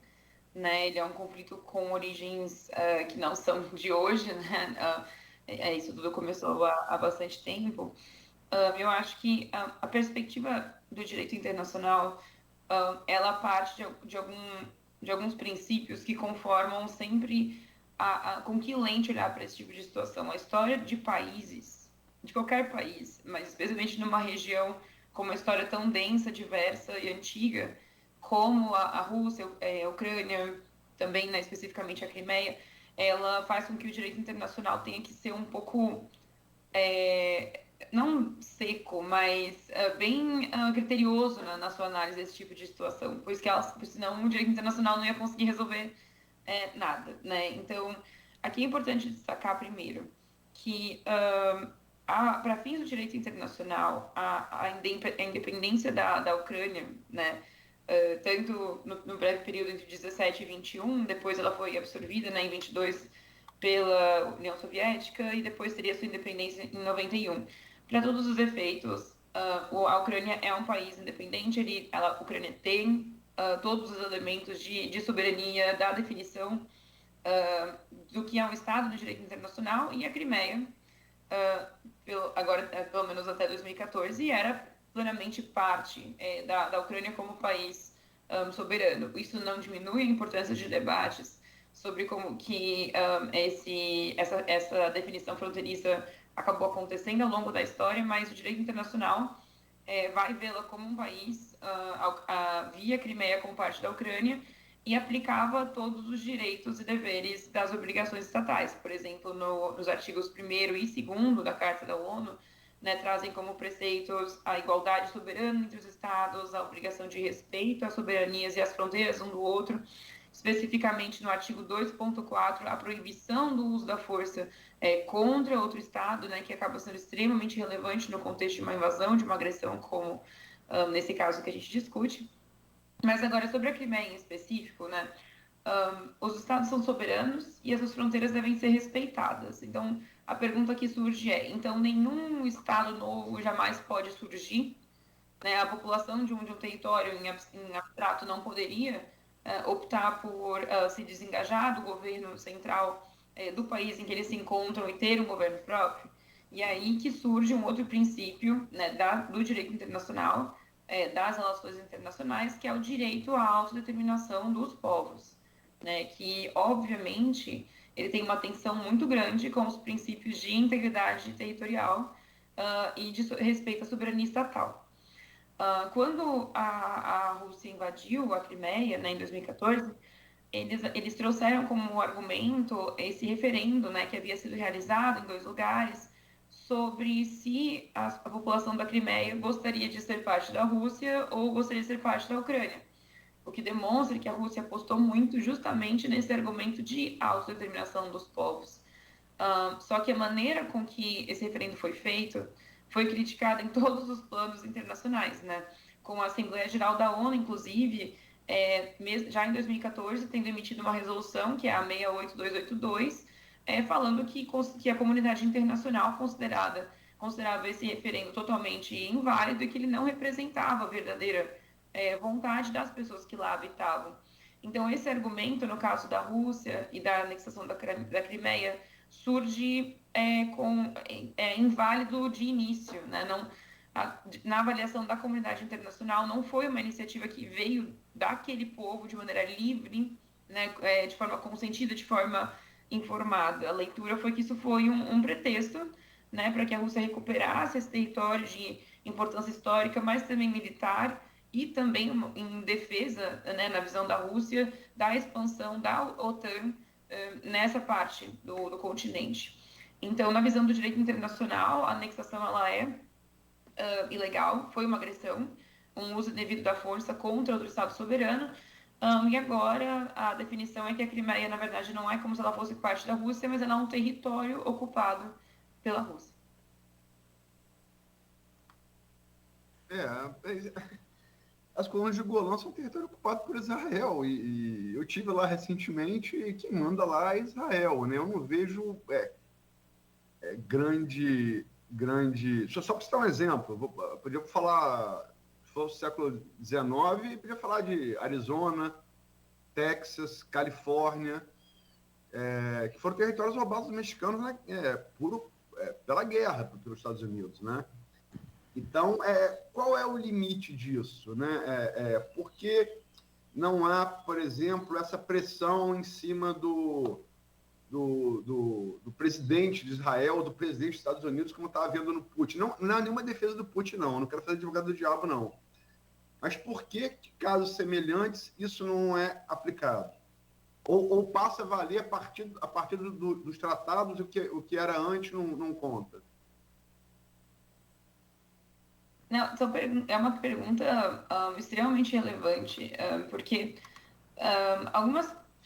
Né? Ele é um conflito com origens que não são de hoje, né? Isso tudo começou há bastante tempo. Eu acho que a perspectiva do direito internacional ela parte de alguns princípios que conformam sempre com que lente olhar para esse tipo de situação. A história de países, de qualquer país, mas especialmente numa região com uma história tão densa, diversa e antiga, como a Rússia, a Ucrânia, também, né, especificamente a Crimeia, ela faz com que o direito internacional tenha que ser um pouco, não seco, mas bem criterioso na sua análise desse tipo de situação, pois senão o direito internacional não ia conseguir resolver nada, né? Então, aqui é importante destacar primeiro que, para fins do direito internacional, a independência da Ucrânia, né, tanto no breve período entre 17 e 21, depois ela foi absorvida, né, em 22 pela União Soviética e depois teria sua independência em 91. Para todos os efeitos, a Ucrânia é um país independente, a Ucrânia tem todos os elementos de soberania da definição do que é um Estado do direito internacional, e a Crimeia, pelo menos até 2014, era plenamente parte da Ucrânia como país soberano. Isso não diminui a importância de debates sobre como que essa definição fronteiriça acabou acontecendo ao longo da história, mas o direito internacional vai vê-la como um país, via Crimeia como parte da Ucrânia, e aplicava todos os direitos e deveres das obrigações estatais. Por exemplo, nos artigos 1º e 2º da Carta da ONU, né, trazem como preceitos a igualdade soberana entre os Estados, a obrigação de respeito às soberanias e às fronteiras um do outro. Especificamente no artigo 2.4, a proibição do uso da força contra outro Estado, né, que acaba sendo extremamente relevante no contexto de uma invasão, de uma agressão, como nesse caso que a gente discute. Mas agora, sobre a Crimeia em específico, né, os Estados são soberanos e as suas fronteiras devem ser respeitadas. Então, a pergunta que surge então nenhum Estado novo jamais pode surgir, né? A população de um território em abstrato não poderia optar por se desengajar do governo central do país em que eles se encontram e ter um governo próprio. E aí que surge um outro princípio, né, do direito internacional, das relações internacionais, que é o direito à autodeterminação dos povos, né, que, obviamente, ele tem uma tensão muito grande com os princípios de integridade territorial e de respeito à soberania estatal. Quando a Rússia invadiu a Crimeia, né, em 2014, eles trouxeram como argumento esse referendo, né, que havia sido realizado em 2 lugares, sobre se a população da Crimeia gostaria de ser parte da Rússia ou gostaria de ser parte da Ucrânia. O que demonstra que a Rússia apostou muito justamente nesse argumento de autodeterminação dos povos. Só que a maneira com que esse referendo foi feito foi criticada em todos os planos internacionais, né? Com a Assembleia Geral da ONU, inclusive, já em 2014, tendo emitido uma resolução, que é a 68282, falando que a comunidade internacional considerava esse referendo totalmente inválido e que ele não representava a verdadeira vontade das pessoas que lá habitavam. Então, esse argumento, no caso da Rússia e da anexação da Crimeia, surge inválido de início, né? Na avaliação da comunidade internacional, não foi uma iniciativa que veio daquele povo de maneira livre, né? De forma consentida, de forma informada. A leitura foi que isso foi um pretexto, né, para que a Rússia recuperasse esse território de importância histórica, mas também militar, e também em defesa, né, na visão da Rússia, da expansão da OTAN nessa parte do continente. Então, na visão do direito internacional, a anexação ela é ilegal, foi uma agressão, um uso devido da força contra outro Estado soberano, e agora a definição é que a Crimeia, na verdade, não é como se ela fosse parte da Rússia, mas ela é um território ocupado pela Rússia. As colônias de Golã são território ocupado por Israel, e eu tive lá recentemente, e quem manda lá é Israel, né? Eu não vejo grande... Só para citar um exemplo, podia falar, se fosse século XIX, podia falar de Arizona, Texas, Califórnia, que foram territórios roubados dos mexicanos, né, pela guerra pelos Estados Unidos, né? Então, qual é o limite disso, né? Por que não há, por exemplo, essa pressão em cima do presidente de Israel, do presidente dos Estados Unidos, como está havendo no Putin? Não é nenhuma defesa do Putin, não. Eu não quero fazer advogado do diabo, não. Mas por que, casos semelhantes, isso não é aplicado? Ou passa a valer a partir dos tratados, o que era antes não conta? Não, então, é uma pergunta extremamente relevante, porque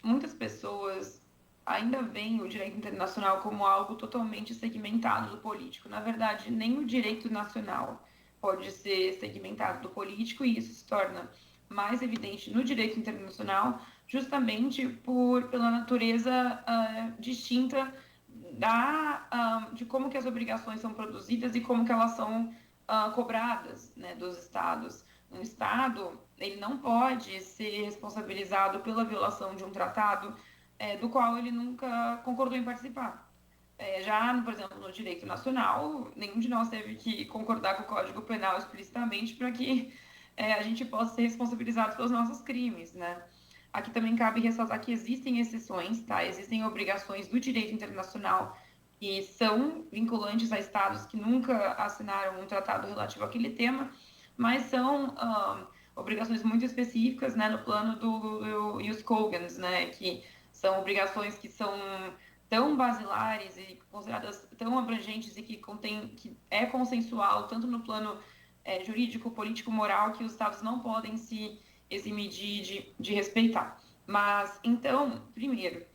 muitas pessoas ainda veem o direito internacional como algo totalmente segmentado do político. Na verdade, nem o direito nacional pode ser segmentado do político, e isso se torna mais evidente no direito internacional, justamente pela natureza distinta de como que as obrigações são produzidas e como que elas são cobradas, né, dos estados. Um estado, ele não pode ser responsabilizado pela violação de um tratado do qual ele nunca concordou em participar. Por exemplo, no direito nacional, nenhum de nós teve que concordar com o Código Penal explicitamente para que a gente possa ser responsabilizado pelos nossos crimes, né? Aqui também cabe ressaltar que existem exceções, tá? Existem obrigações do direito internacional que são vinculantes a estados que nunca assinaram um tratado relativo àquele tema, mas são obrigações muito específicas, né, no plano do Ius Cogens, né, que são obrigações que são tão basilares e consideradas tão abrangentes e que é consensual, tanto no plano jurídico, político, moral, que os estados não podem se eximir de respeitar. Mas, então, primeiro,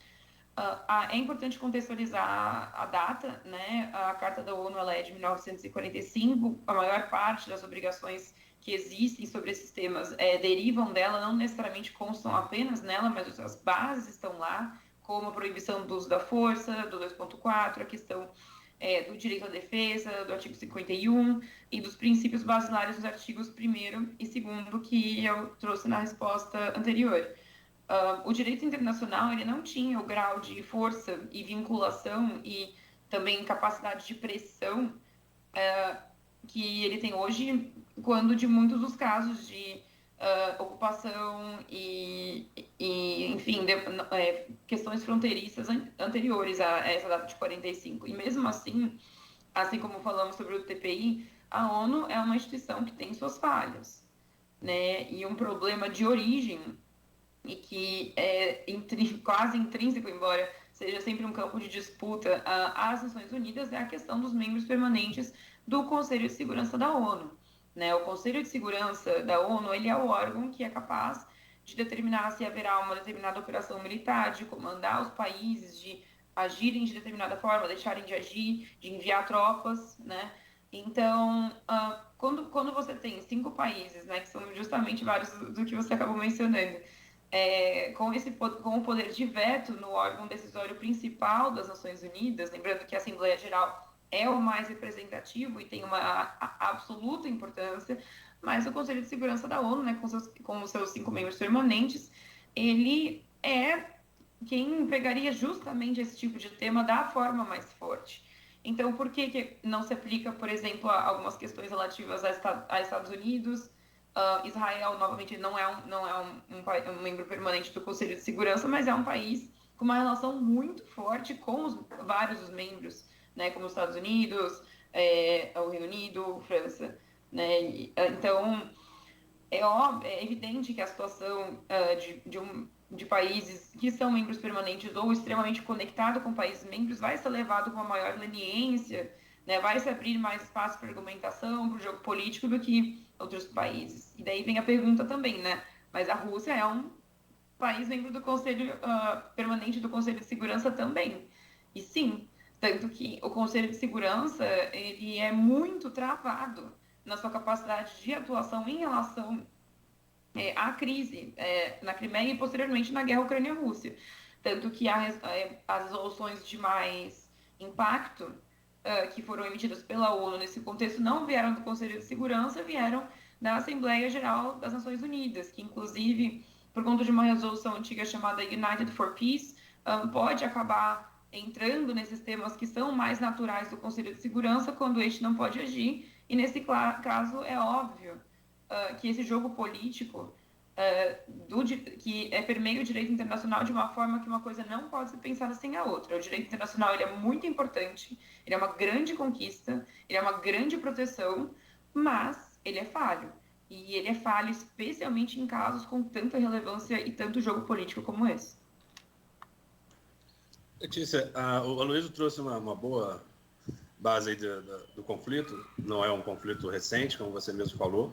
é importante contextualizar a data, né? A Carta da ONU ela é de 1945, a maior parte das obrigações que existem sobre esses temas derivam dela, não necessariamente constam apenas nela, mas as bases estão lá, como a proibição do uso da força, do 2.4, a questão do direito à defesa, do artigo 51, e dos princípios basilares dos artigos 1º e 2º, que eu trouxe na resposta anterior. o direito internacional ele não tinha o grau de força e vinculação e também capacidade de pressão que ele tem hoje, quando de muitos dos casos de ocupação enfim, questões fronteiriças anteriores a essa data de 45. E mesmo assim como falamos sobre o TPI, a ONU é uma instituição que tem suas falhas, né? E um problema de origem e que é quase intrínseco, embora seja sempre um campo de disputa às Nações Unidas, é a questão dos membros permanentes do Conselho de Segurança da ONU. Né? O Conselho de Segurança da ONU ele é o órgão que é capaz de determinar se haverá uma determinada operação militar, de comandar os países, de agirem de determinada forma, deixarem de agir, de enviar tropas, né? Então, quando você tem 5 países, né, que são justamente vários do que você acabou mencionando, com o poder de veto no órgão decisório principal das Nações Unidas, lembrando que a Assembleia Geral é o mais representativo e tem uma absoluta importância, mas o Conselho de Segurança da ONU, né, com os seus 5 membros permanentes, ele é quem pegaria justamente esse tipo de tema da forma mais forte. Então, por que não se aplica, por exemplo, a algumas questões relativas a Estados Unidos? Israel, novamente, não é um membro permanente do Conselho de Segurança, mas é um país com uma relação muito forte com vários dos membros, né, como os Estados Unidos, o Reino Unido, França. Né? Então, é evidente que a situação de países que são membros permanentes ou extremamente conectados com países membros vai ser levado com uma maior leniência, né? Vai se abrir mais espaço para argumentação, para o jogo político do que outros países. E daí vem a pergunta também, né? Mas a Rússia é um país membro do Conselho permanente do Conselho de Segurança também. E sim, tanto que o Conselho de Segurança ele é muito travado na sua capacidade de atuação em relação à crise na Crimeia e posteriormente na guerra Ucrânia-Rússia. Tanto que as resoluções de mais impacto que foram emitidas pela ONU nesse contexto não vieram do Conselho de Segurança, vieram da Assembleia Geral das Nações Unidas, que inclusive, por conta de uma resolução antiga chamada United for Peace, pode acabar entrando nesses temas que são mais naturais do Conselho de Segurança quando este não pode agir. E nesse caso é óbvio que esse jogo político que permeia o direito internacional de uma forma que uma coisa não pode ser pensada sem a outra. O direito internacional ele é muito importante, ele é uma grande conquista, ele é uma grande proteção, mas ele é falho. E ele é falho especialmente em casos com tanta relevância e tanto jogo político como esse. Letícia, o Aloysio trouxe uma boa base aí do conflito. Não é um conflito recente, como você mesmo falou,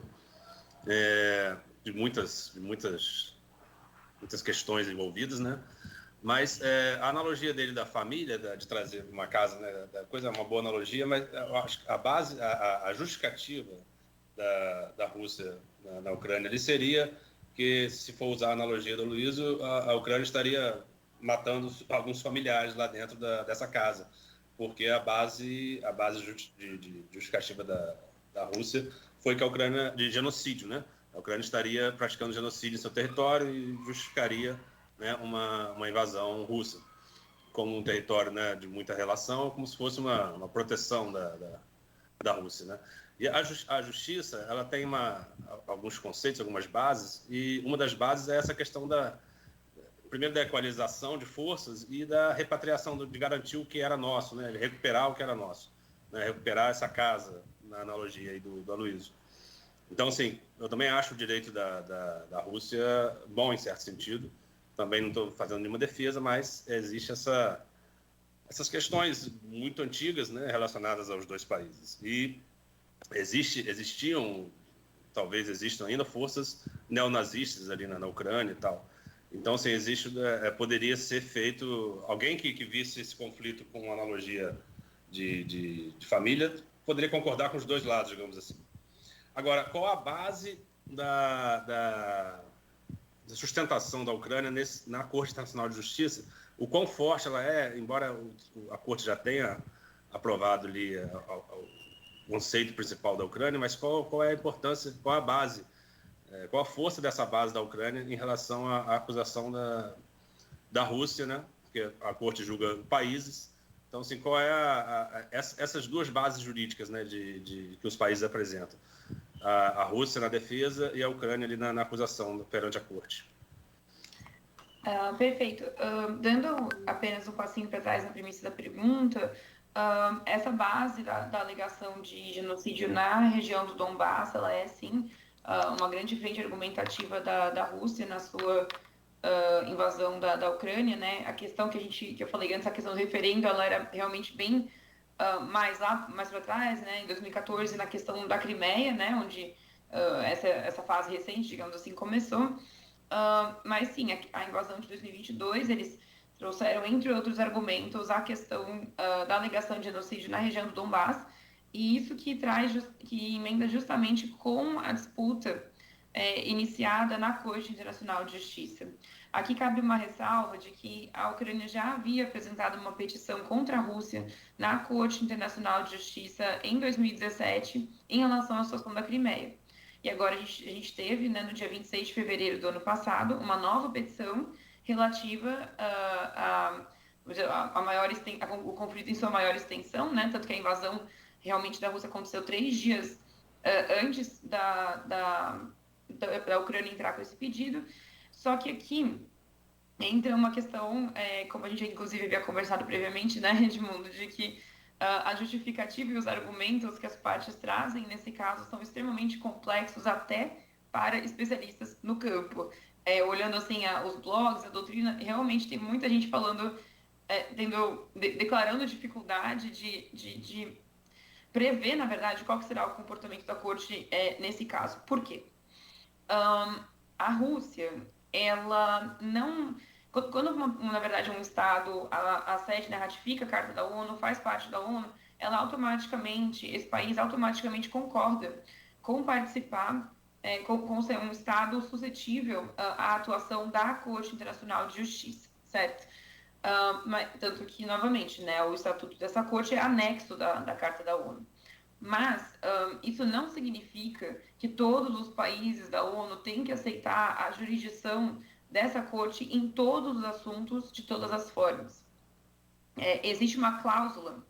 de muitas questões envolvidas, né? Mas a analogia dele da família, de trazer uma casa, né, da coisa é uma boa analogia, mas eu acho que a base, a justificativa da Rússia na Ucrânia ali seria que, se for usar a analogia do Aloysio, a Ucrânia estaria matando alguns familiares lá dentro dessa casa, porque a base de justificativa da Rússia foi que a Ucrânia, de genocídio, né? A Ucrânia estaria praticando genocídio em seu território e justificaria, né, uma invasão russa como um território, né, de muita relação, como se fosse uma proteção da Rússia, né? E a justiça, ela tem alguns conceitos, algumas bases, e uma das bases é essa questão primeiro da equalização de forças e da repatriação, de garantir o que era nosso, né? Recuperar o que era nosso, né? Recuperar essa casa, na analogia aí do Aloysio. Então, assim, eu também acho o direito da Rússia bom em certo sentido. Também não estou fazendo nenhuma defesa, mas existe essas questões muito antigas, né, relacionadas aos dois países. E existiam, talvez existam ainda, forças neonazistas ali na Ucrânia e tal. Então, assim, poderia ser feito... Alguém que visse esse conflito com uma analogia de família poderia concordar com os dois lados, digamos assim. Agora, qual a base da sustentação da Ucrânia na Corte Internacional de Justiça? O quão forte ela é, embora a Corte já tenha aprovado ali o conceito principal da Ucrânia, mas qual é a importância, qual é a base qual a força dessa base da Ucrânia em relação à acusação da Rússia, né? Porque a corte julga países. Então, assim, qual é essas duas bases jurídicas, né, que os países apresentam? A Rússia na defesa e a Ucrânia ali na acusação perante a corte. Perfeito. Dando apenas um passinho para trás na premissa da pergunta, essa base da alegação de genocídio na região do Donbass, ela é, sim, uma grande frente argumentativa da Rússia na sua invasão da Ucrânia, né? A questão que eu falei antes, a questão do referendo, ela era realmente bem mais para trás, né? Em 2014, na questão da Crimeia, né? Onde essa fase recente, digamos assim, começou. Mas sim, a invasão de 2022, eles trouxeram, entre outros argumentos, a questão da alegação de genocídio na região do Donbass, e isso que emenda justamente com a disputa iniciada na Corte Internacional de Justiça. Aqui cabe uma ressalva de que a Ucrânia já havia apresentado uma petição contra a Rússia na Corte Internacional de Justiça em 2017, em relação à situação da Crimeia. E agora a gente teve, né, no dia 26 de fevereiro do ano passado, uma nova petição relativa o conflito em sua maior extensão, né, tanto que a invasão realmente da Rússia aconteceu 3 dias antes da Ucrânia entrar com esse pedido. Só que aqui entra uma questão, como a gente inclusive havia conversado previamente, né, Edmundo, de que a justificativa e os argumentos que as partes trazem, nesse caso, são extremamente complexos até para especialistas no campo. Olhando assim os blogs, a doutrina, realmente tem muita gente falando, declarando dificuldade de prever, na verdade, qual que será o comportamento da corte nesse caso. Por quê? A Rússia, ela não... Quando, na verdade, um Estado, a sede, né, ratifica a Carta da ONU, faz parte da ONU, esse país automaticamente concorda com participar, com ser um Estado suscetível à atuação da Corte Internacional de Justiça, certo? Tanto que, novamente, né, o estatuto dessa corte é anexo da Carta da ONU. Mas isso não significa que todos os países da ONU têm que aceitar a jurisdição dessa corte em todos os assuntos, de todas as formas. Existe uma cláusula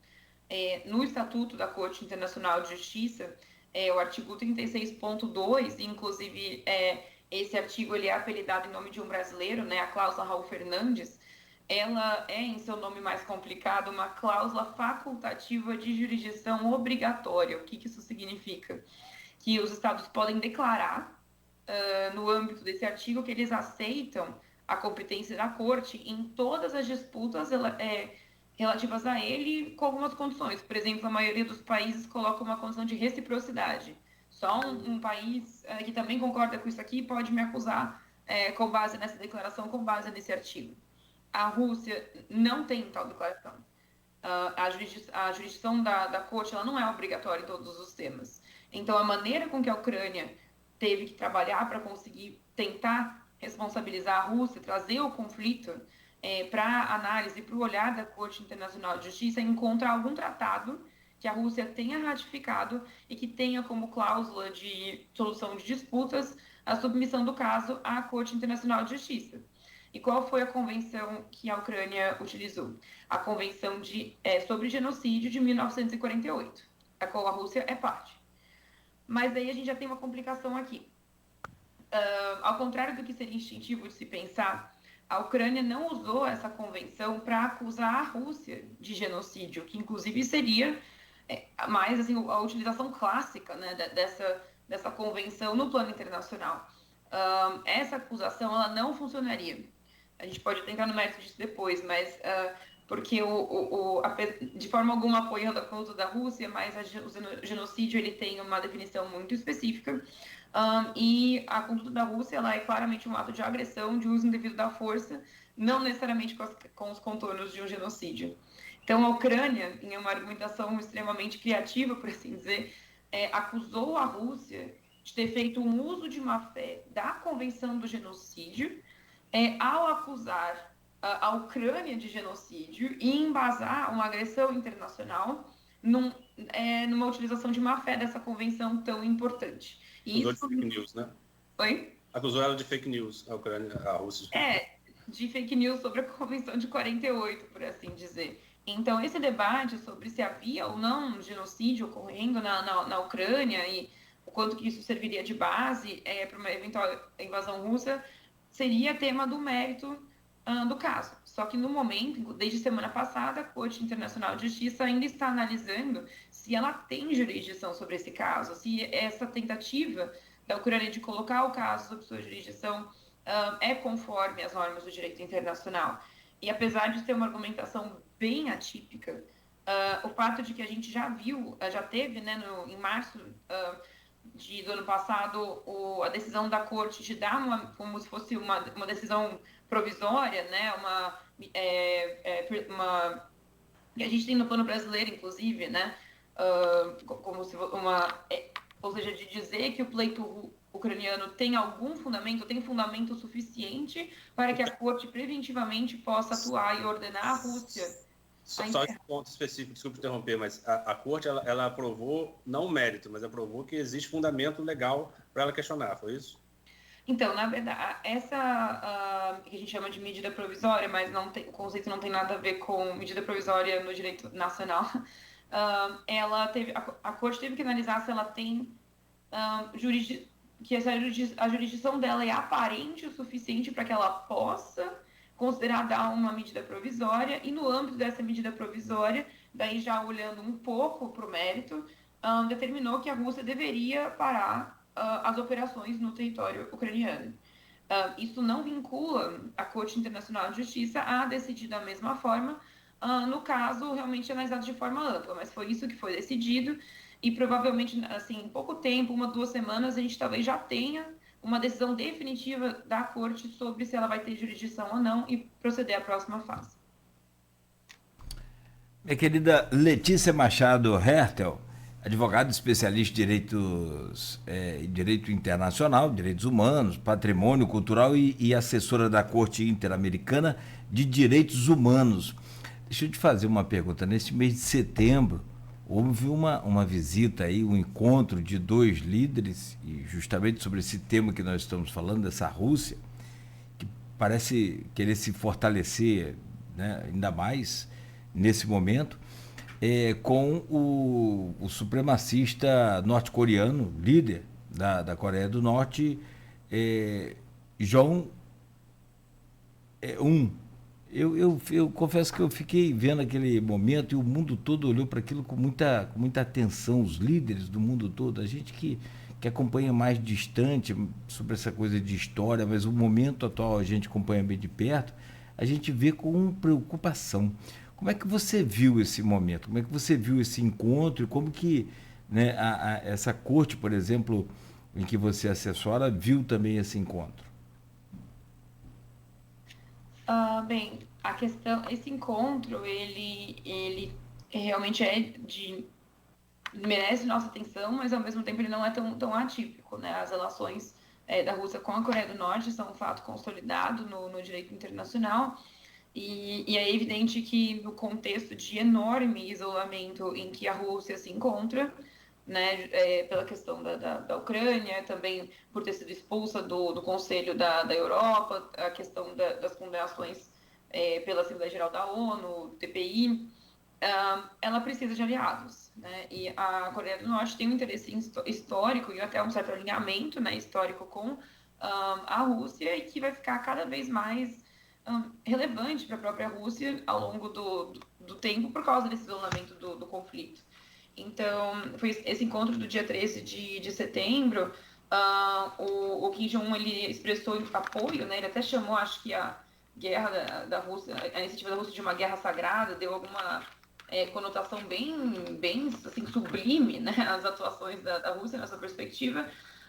no Estatuto da Corte Internacional de Justiça, o artigo 36.2, inclusive esse artigo ele é apelidado em nome de um brasileiro, né, a cláusula Raul Fernandes. Ela é, em seu nome mais complicado, uma cláusula facultativa de jurisdição obrigatória. O que isso significa? Que os estados podem declarar, no âmbito desse artigo, que eles aceitam a competência da corte em todas as disputas relativas a ele, com algumas condições. Por exemplo, a maioria dos países coloca uma condição de reciprocidade. Só um país que também concorda com isso aqui pode me acusar com base nessa declaração, com base nesse artigo. A Rússia não tem tal declaração. A jurisdição da corte ela não é obrigatória em todos os temas. Então, a maneira com que a Ucrânia teve que trabalhar para conseguir tentar responsabilizar a Rússia, trazer o conflito para análise, para o olhar da Corte Internacional de Justiça, é encontrar algum tratado que a Rússia tenha ratificado e que tenha como cláusula de solução de disputas a submissão do caso à Corte Internacional de Justiça. E qual foi a convenção que a Ucrânia utilizou? A Convenção sobre Genocídio de 1948, a qual a Rússia é parte. Mas aí a gente já tem uma complicação aqui. Ao contrário do que seria instintivo de se pensar, a Ucrânia não usou essa convenção para acusar a Rússia de genocídio, que inclusive seria mais assim, a utilização clássica, né, dessa convenção no plano internacional. Essa acusação ela não funcionaria. A gente pode tentar no mérito disso depois, mas porque de forma alguma apoiando a causa da Rússia, mas o genocídio ele tem uma definição muito específica, e a conduta da Rússia ela é claramente um ato de agressão, de uso indevido da força, não necessariamente com os contornos de um genocídio. Então a Ucrânia, em uma argumentação extremamente criativa, por assim dizer, acusou a Rússia de ter feito um uso de má-fé da Convenção do Genocídio, ao acusar a Ucrânia de genocídio e embasar uma agressão internacional numa utilização de má-fé dessa convenção tão importante. Usou de fake news, né? Oi? Acusou ela de fake news, a Ucrânia, a Rússia. De fake news sobre a Convenção de 48, por assim dizer. Então, esse debate sobre se havia ou não um genocídio ocorrendo na Ucrânia e o quanto que isso serviria de base para uma eventual invasão russa, seria tema do mérito do caso. Só que no momento, desde semana passada, a Corte Internacional de Justiça ainda está analisando se ela tem jurisdição sobre esse caso, se essa tentativa da Ucrânia de colocar o caso sob sua jurisdição é conforme as normas do direito internacional. E apesar de ter uma argumentação bem atípica, o fato de que a gente já viu, já teve, né, em março do ano passado, a decisão da Corte de dar como se fosse uma decisão provisória, né, que a gente tem no plano brasileiro, inclusive, né, como se ou seja, de dizer que o pleito ucraniano tem algum fundamento, tem fundamento suficiente para que a Corte preventivamente possa atuar e ordenar a Rússia. Só um ponto específico, desculpe interromper, mas a Corte ela aprovou, não o mérito, mas aprovou que existe fundamento legal para ela questionar, foi isso? Então, na verdade, essa que a gente chama de medida provisória, mas o conceito não tem nada a ver com medida provisória no direito nacional, a Corte teve que analisar se ela tem que a jurisdição dela é aparente o suficiente para que ela possa considerar dar uma medida provisória, e no âmbito dessa medida provisória, daí já olhando um pouco para o mérito, determinou que a Rússia deveria parar as operações no território ucraniano. Isso não vincula a Corte Internacional de Justiça a decidir da mesma forma, no caso realmente analisado de forma ampla, mas foi isso que foi decidido, e provavelmente, assim, em pouco tempo, 1, 2 semanas, a gente talvez já tenha uma decisão definitiva da Corte sobre se ela vai ter jurisdição ou não e proceder à próxima fase. Minha querida Letícia Machado Hertel, advogada especialista em direito internacional, direitos humanos, patrimônio cultural e assessora da Corte Interamericana de Direitos Humanos. Deixa eu te fazer uma pergunta. Neste mês de setembro, houve uma visita aí, um encontro de 2 líderes, e justamente sobre esse tema que nós estamos falando, dessa Rússia, que parece querer se fortalecer, né, ainda mais nesse momento, com o supremacista norte-coreano, líder da Coreia do Norte, Jong Un. Eu confesso que eu fiquei vendo aquele momento e o mundo todo olhou para aquilo com muita atenção, os líderes do mundo todo, a gente que acompanha mais distante sobre essa coisa de história, mas o momento atual a gente acompanha bem de perto, a gente vê com preocupação. Como é que você viu esse momento? Como é que você viu esse encontro e como que, né, essa corte, por exemplo, em que você assessora, viu também esse encontro? Bem, esse encontro, ele realmente merece nossa atenção, mas ao mesmo tempo ele não é tão atípico, né? As relações da Rússia com a Coreia do Norte são um fato consolidado no direito internacional, e é evidente que no contexto de enorme isolamento em que a Rússia se encontra, né, pela questão da Ucrânia, também por ter sido expulsa do Conselho da Europa, a questão das condenações pela Assembleia Geral da ONU, TPI, ela precisa de aliados, né? E a Coreia do Norte tem um interesse histórico e até um certo alinhamento, né, histórico com a Rússia, e que vai ficar cada vez mais relevante para a própria Rússia ao longo do tempo por causa desse isolamento do conflito. Então, foi esse encontro do dia 13 de setembro, o Kim Jong-un, ele expressou apoio, né? Ele até chamou, acho que a guerra da Rússia, a iniciativa da Rússia de uma guerra sagrada, deu alguma conotação bem assim, sublime, né? As atuações da Rússia nessa perspectiva,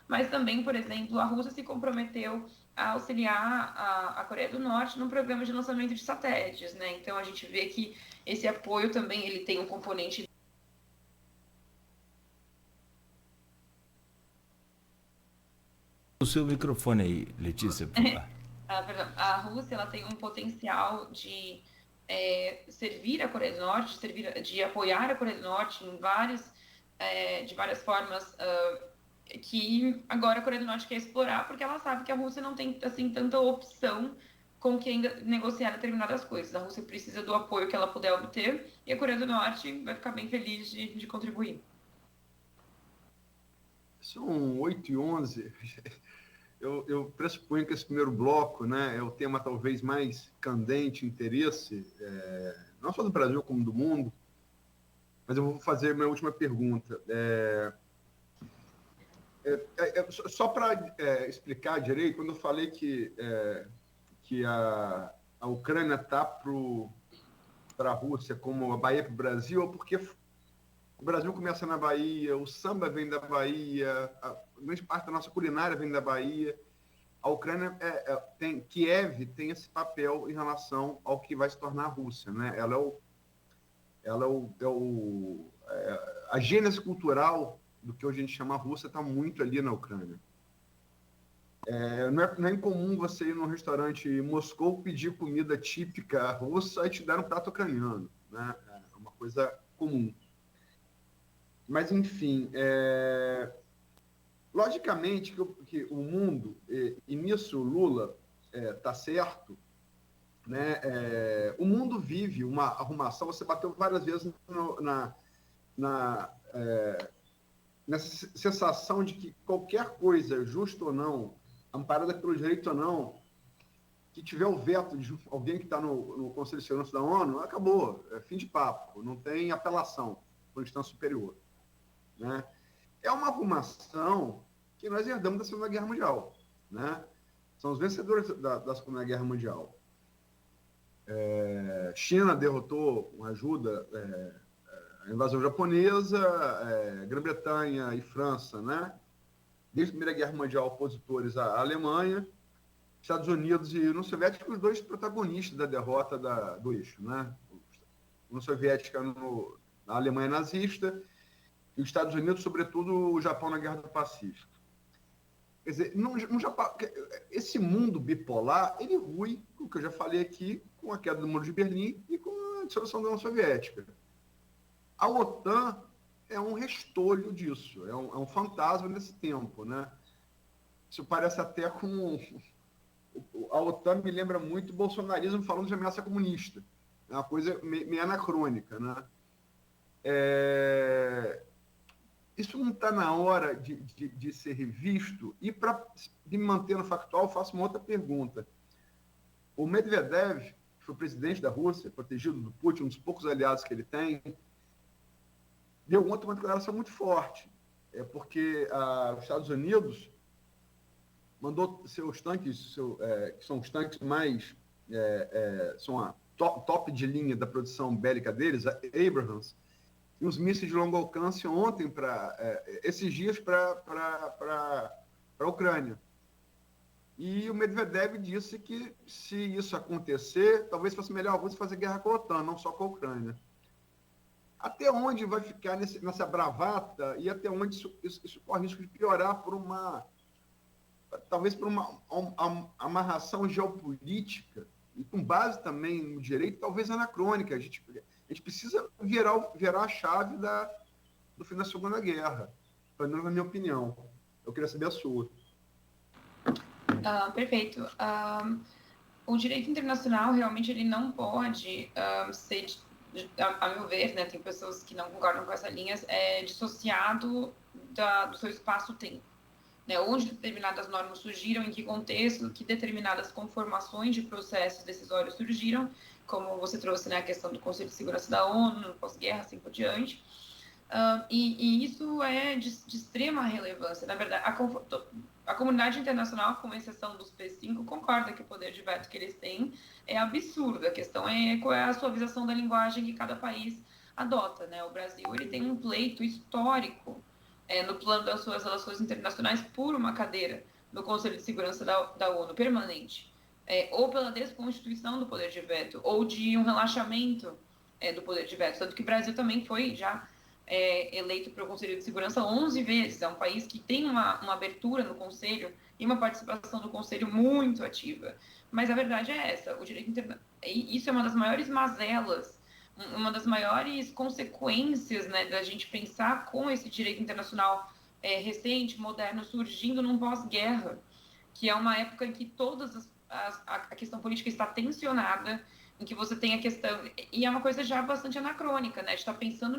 mas também, por exemplo, a Rússia se comprometeu a auxiliar a Coreia do Norte num programa de lançamento de satélites, né? Então, a gente vê que esse apoio também ele tem um componente. O seu microfone aí, Letícia, por favor. A Rússia ela tem um potencial de servir a Coreia do Norte, de apoiar a Coreia do Norte de várias formas que agora a Coreia do Norte quer explorar, porque ela sabe que a Rússia não tem assim tanta opção com quem negociar determinadas coisas. A Rússia precisa do apoio que ela puder obter, e a Coreia do Norte vai ficar bem feliz de contribuir. São 8h11. Eu pressuponho que esse primeiro bloco, né, é o tema talvez mais candente, interesse, não só do Brasil como do mundo, mas eu vou fazer minha última pergunta. Só para explicar direito, quando eu falei que a Ucrânia está para a Rússia como a Bahia para o Brasil, é porque o Brasil começa na Bahia, o samba vem da Bahia, a grande parte da nossa culinária vem da Bahia. A Ucrânia Kiev tem esse papel em relação ao que vai se tornar a Rússia, né? A gênese cultural do que hoje a gente chama Rússia está muito ali na Ucrânia. Não é incomum você ir num restaurante em Moscou, pedir comida típica russa e te dar um prato ucraniano, né? É uma coisa comum. Mas, enfim, logicamente que o mundo, e nisso Lula está certo, né? O mundo vive uma arrumação, você bateu várias vezes nessa sensação de que qualquer coisa, justa ou não, amparada pelo direito ou não, que tiver o veto de alguém que está no Conselho de Segurança da ONU, acabou, fim de papo, não tem apelação por instância superior, né? É uma arrumação que nós herdamos da Segunda Guerra Mundial, né? São os vencedores da Segunda Guerra Mundial. China derrotou com ajuda a invasão japonesa, Grã-Bretanha e França, né? Desde a Primeira Guerra Mundial, opositores à Alemanha, Estados Unidos e União Soviética, os dois protagonistas da derrota do eixo, né? A União Soviética na Alemanha nazista e os Estados Unidos, sobretudo, o Japão na Guerra do Pacífico. Quer dizer, no Japão, esse mundo bipolar, ele rui, o que eu já falei aqui, com a queda do Muro de Berlim e com a dissolução da União Soviética. A OTAN é um restolho disso, é um fantasma nesse tempo, né? Isso parece até com... A OTAN me lembra muito o bolsonarismo falando de ameaça comunista. É uma coisa meio anacrônica, né? Isso não está na hora de ser revisto? E para me manter no factual, faço uma outra pergunta. O Medvedev, que foi presidente da Rússia, protegido do Putin, um dos poucos aliados que ele tem, deu ontem uma declaração muito forte, porque os Estados Unidos mandou seus tanques, que são os tanques mais, são a top de linha da produção bélica deles, a Abrams, e os mísseis de longo alcance ontem, esses dias, para a Ucrânia. E o Medvedev disse que, se isso acontecer, talvez fosse melhor a Rússia fazer guerra com a OTAN, não só com a Ucrânia. Até onde vai ficar nessa bravata e até onde isso corre risco de piorar talvez por uma amarração geopolítica e com base também no direito, talvez anacrônica. A gente precisa virar a chave do fim da Segunda Guerra, pelo menos na minha opinião. Eu queria saber a sua. Perfeito. O direito internacional realmente ele não pode ser, a meu ver, né, tem pessoas que não concordam com essa linha, dissociado do seu espaço-tempo. Né, onde determinadas normas surgiram, em que contexto, que determinadas conformações de processos decisórios surgiram, como você trouxe, né, a questão do Conselho de Segurança da ONU, no pós-guerra, assim por diante. E isso é de extrema relevância. Na verdade, a comunidade internacional, com exceção dos P5, concorda que o poder de veto que eles têm é absurdo. A questão é qual é a suavização da linguagem que cada país adota. Né? O Brasil ele tem um pleito histórico no plano das suas relações internacionais por uma cadeira no Conselho de Segurança da ONU permanente, ou pela desconstituição do poder de veto, ou de um relaxamento do poder de veto, tanto que o Brasil também foi já eleito para o Conselho de Segurança 11 vezes, é um país que tem uma abertura no Conselho e uma participação do Conselho muito ativa, mas a verdade é essa, o direito internacional, isso é uma das maiores mazelas, uma das maiores consequências, né, da gente pensar com esse direito internacional recente, moderno, surgindo num pós-guerra, que é uma época em que a questão política está tensionada, em que você tem a questão... E é uma coisa já bastante anacrônica, né? A gente está pensando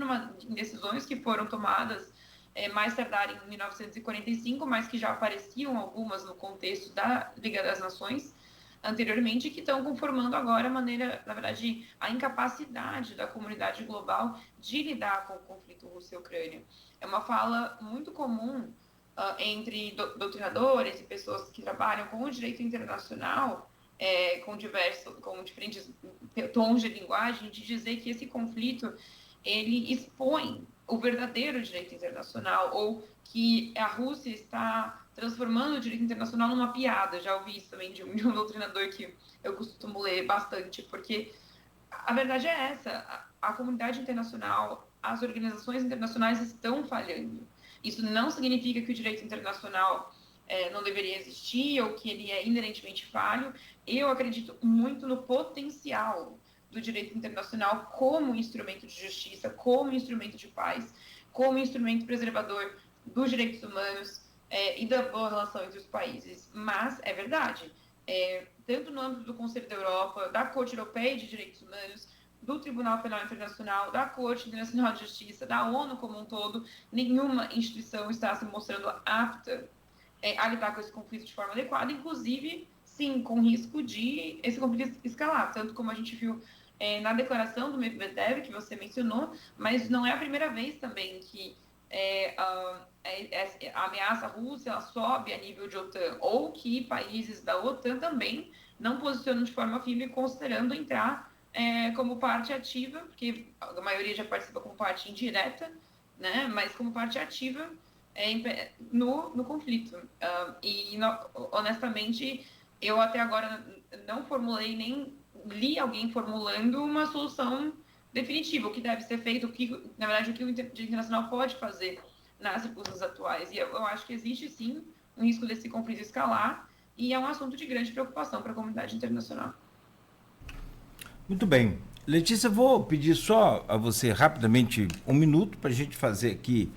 em decisões que foram tomadas mais tardar em 1945, mas que já apareciam algumas no contexto da Liga das Nações anteriormente, que estão conformando agora a maneira, na verdade, a incapacidade da comunidade global de lidar com o conflito Rússia e Ucrânia. É uma fala muito comum entre doutrinadores e pessoas que trabalham com o direito internacional, com diferentes tons de linguagem, de dizer que esse conflito ele expõe o verdadeiro direito internacional, ou que a Rússia está transformando o direito internacional numa piada. Já ouvi isso também de um doutrinador que eu costumo ler bastante, porque a verdade é essa: a comunidade internacional, as organizações internacionais estão falhando. Isso não significa que o direito internacional não deveria existir ou que ele é inerentemente falho. Eu acredito muito no potencial do direito internacional como instrumento de justiça, como instrumento de paz, como instrumento preservador dos direitos humanos e da boa relação entre os países. Mas é verdade, tanto no âmbito do Conselho da Europa, da Corte Europeia de Direitos Humanos, do Tribunal Penal Internacional, da Corte Internacional de Justiça, da ONU como um todo, nenhuma instituição está se mostrando apta a lidar com esse conflito de forma adequada, inclusive, sim, com risco de esse conflito escalar, tanto como a gente viu na declaração do Medvedev, que você mencionou, mas não é a primeira vez também que a ameaça russa ela sobe a nível de OTAN, ou que países da OTAN também não posicionam de forma firme, considerando entrar como parte ativa, porque a maioria já participa como parte indireta, né, mas como parte ativa no conflito. Honestamente, eu até agora não formulei nem li alguém formulando uma solução definitiva, o que deve ser feito, na verdade, o que o direito internacional pode fazer nas circunstâncias atuais. E eu acho que existe, sim, um risco desse conflito escalar, e é um assunto de grande preocupação para a comunidade internacional. Muito bem. Letícia, vou pedir só a você rapidamente 1 minuto para a gente fazer aqui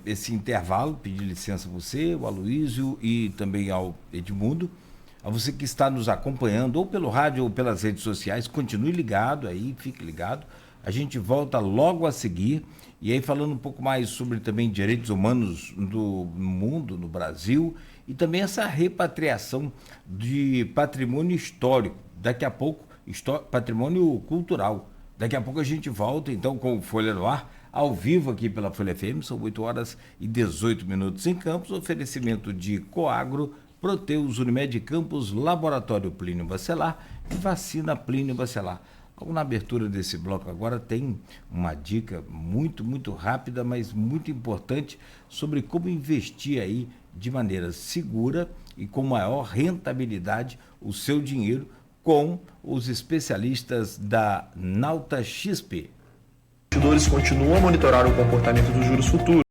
esse intervalo, pedir licença a você, o Aloísio e também ao Edmundo. A você que está nos acompanhando, ou pelo rádio ou pelas redes sociais, continue ligado aí, fique ligado. A gente volta logo a seguir, e aí falando um pouco mais sobre também direitos humanos no mundo, no Brasil, e também essa repatriação de patrimônio histórico. Daqui a pouco, patrimônio cultural. Daqui a pouco a gente volta, então, com o Folha no Ar, ao vivo aqui pela Folha FM, são 8h18 em Campos, oferecimento de Coagro, Proteus, Unimed Campos, Laboratório Plínio Bacelar e Vacina Plínio Bacelar. Na abertura desse bloco agora tem uma dica muito, muito rápida, mas muito importante sobre como investir aí de maneira segura e com maior rentabilidade o seu dinheiro com os especialistas da Nauta XP. Os investidores continuam a monitorar o comportamento dos juros futuros.